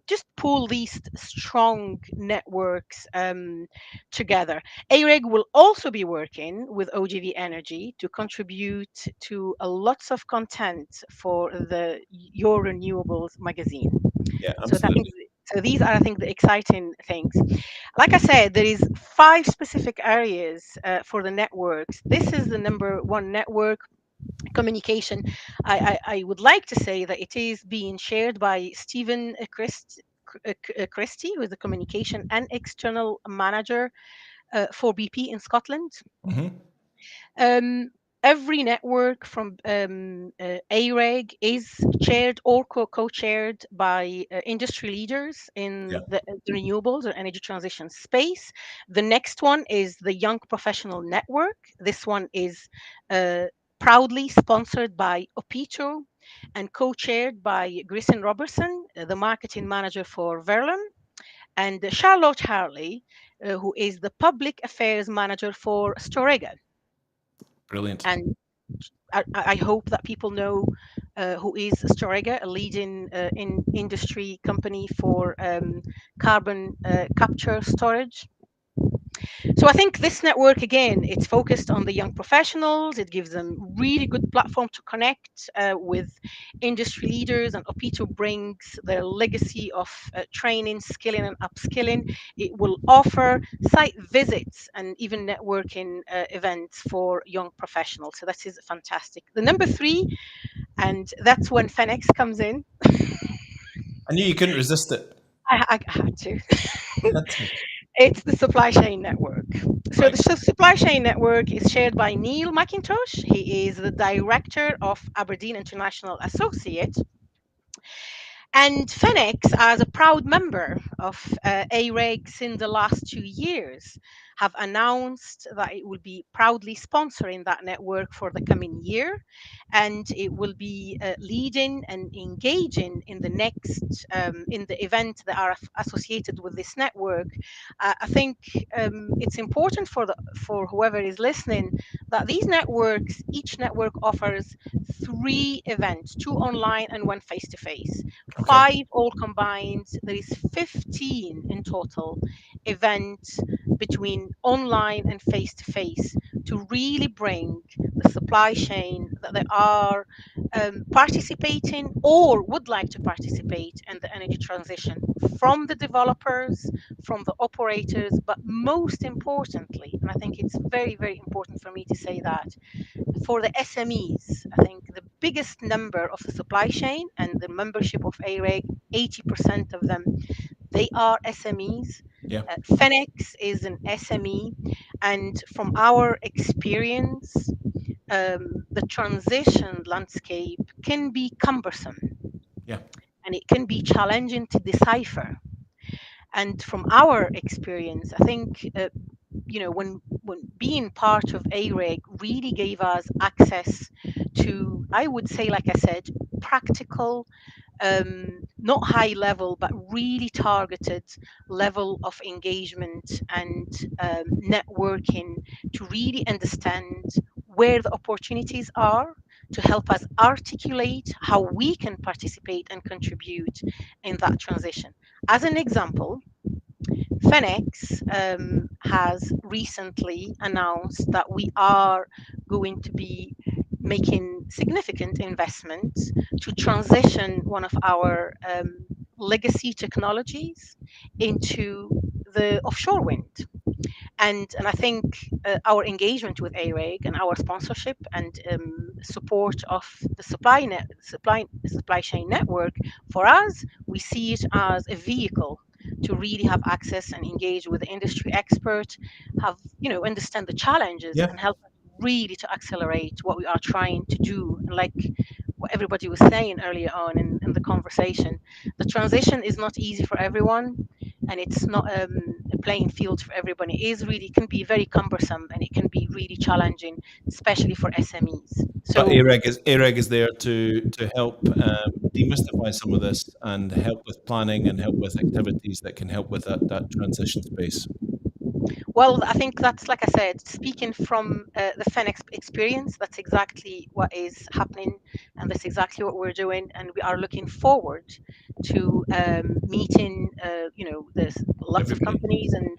just pull these strong networks together. AREG will also be working with OGV Energy to contribute to lots of content for Your Renewables magazine. Yeah, absolutely. So these are, I think, the exciting things. Like I said, there is 5 specific areas for the networks. This is the number 1 network. Communication. I would like to say that it is being shared by Stephen Christie, who is the communication and external manager for BP in Scotland. Every network from AREG is chaired or co-chaired by industry leaders in the renewables or energy transition space. The next one is the Young Professional Network. This one is proudly sponsored by Opito and co-chaired by Grayson Robertson, the marketing manager for Verlem, and Charlotte Harley, who is the public affairs manager for Storegga. Brilliant. And I hope that people know who is Storegga, a leading industry company for carbon capture storage. So I think this network, again, it's focused on the young professionals. It gives them really good platform to connect with industry leaders, and Opito brings their legacy of training, skilling, and upskilling. It will offer site visits and even networking events for young professionals. So that is fantastic. The number 3, and that's when Fenix comes in. I knew you couldn't resist it. I had to. It's the supply chain network. So Right. the supply chain network is shared by Neil McIntosh. He is the director of Aberdeen International Associate. And Fenix, as a proud member of AREG since the last 2 years, have announced that it will be proudly sponsoring that network for the coming year, and it will be leading and engaging in the next in the event that are associated with this network. I think it's important for whoever is listening that these networks, each network offers 3 events, 2 online and 1 face-to-face. 5 all combined. There is 15 in total events between online and face-to-face to really bring the supply chain that they are participating or would like to participate in the energy transition, from the developers, from the operators, but most importantly, and I think it's very, very important for me to say that, for the SMEs. I think the biggest number of the supply chain and the membership of AREG, 80% of them, they are SMEs. Yeah. Fenex is an SME, and from our experience, the transition landscape can be cumbersome. Yeah. And it can be challenging to decipher. And from our experience, I think when being part of AREG really gave us access to, I would say, like I said, practical, not high level, but really targeted level of engagement and networking to really understand where the opportunities are, to help us articulate how we can participate and contribute in that transition. As an example, Fenex has recently announced that we are going to be making significant investments to transition one of our legacy technologies into the offshore wind. And I think our engagement with AREG and our sponsorship and support of the supply chain network, for us, we see it as a vehicle to really have access and engage with the industry expert, understand the challenges and help really to accelerate what we are trying to do. And like what everybody was saying earlier on in the conversation, the transition is not easy for everyone, and it's not a playing field for everybody. It can be very cumbersome, and it can be really challenging, especially for SMEs. So but AREG is there to help demystify some of this and help with planning and help with activities that can help with that transition space. Well, I think that's, like I said, speaking from the Fenex experience, that's exactly what is happening, and that's exactly what we're doing. And we are looking forward to meeting, there's lots of companies, and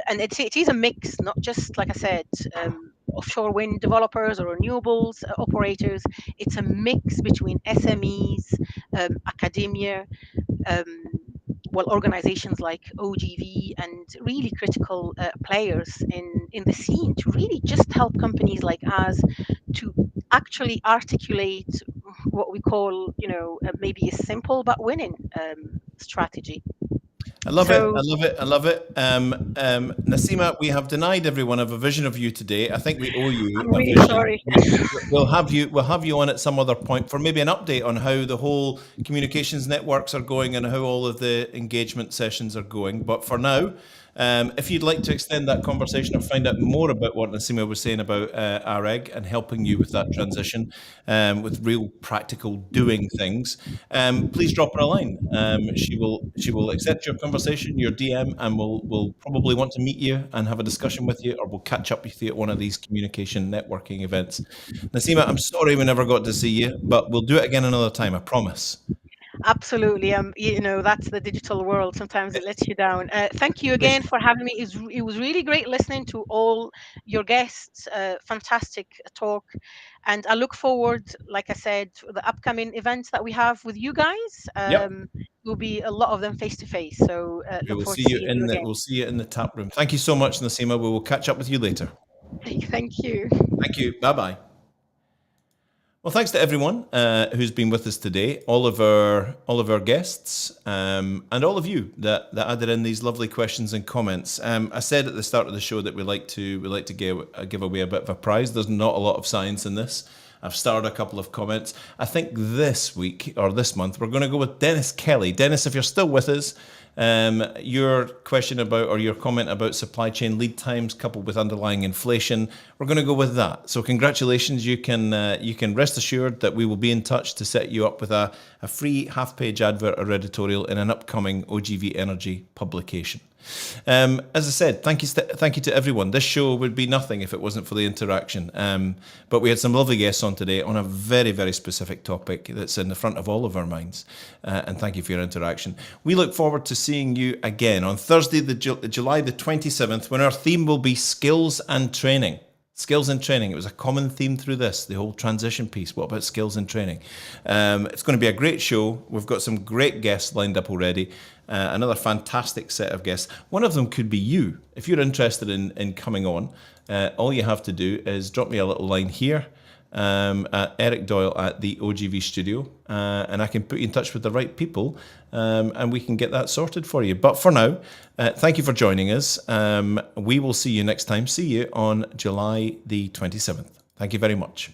and it is a mix, not just, like I said, offshore wind developers or renewables operators. It's a mix between SMEs, academia, organizations like OGV, and really critical players in the scene to really just help companies like us to actually articulate what we call, maybe a simple but winning strategy. I love it. Nassima, we have denied everyone of a vision of you today. I think we owe you I'm really vision. sorry. We'll have you on at some other point for maybe an update on how the whole communications networks are going and how all of the engagement sessions are going. But for now, if you'd like to extend that conversation or find out more about what Nassima was saying about AREG and helping you with that transition, with real practical doing things, please drop her a line. She will accept your conversation, your DM, and we'll probably want to meet you and have a discussion with you, or we'll catch up with you at one of these communication networking events. Nassima, I'm sorry we never got to see you, but we'll do it again another time, I promise. Absolutely. That's the digital world. Sometimes it lets you down. Thank you again for having me. It was really great listening to all your guests. Fantastic talk. And I look forward, like I said, to the upcoming events that we have with you guys. Will be a lot of them face to face. So we'll see you in the tap room. Thank you so much, Nassima. We will catch up with you later. Thank you. Thank you. Bye-bye. Well, thanks to everyone who's been with us today, all of our guests, and all of you that added in these lovely questions and comments. I said at the start of the show that we like to give away a bit of a prize. There's not a lot of science in this. I've started a couple of comments. I think this week or this month we're going to go with Dennis Kelly. Dennis, if you're still with us, your question about, or your comment about supply chain lead times coupled with underlying inflation, we're going to go with that. So congratulations, you can rest assured that we will be in touch to set you up with a free half-page advert or editorial in an upcoming OGV Energy publication. As I said, thank you to everyone. This show would be nothing if it wasn't for the interaction. But we had some lovely guests on today on a very, very specific topic that's in the front of all of our minds. And thank you for your interaction. We look forward to seeing you again on Thursday, July the 27th, when our theme will be skills and training. Skills and training. It was a common theme through this, the whole transition piece. What about skills and training? It's going to be a great show. We've got some great guests lined up already. Another fantastic set of guests. One of them could be you. If you're interested in coming on, all you have to do is drop me a little line here Eric Doyle at the OGV studio, and I can put you in touch with the right people, and we can get that sorted for you. But for now, thank you for joining us. We will see you next time. See you on July the 27th. Thank you very much.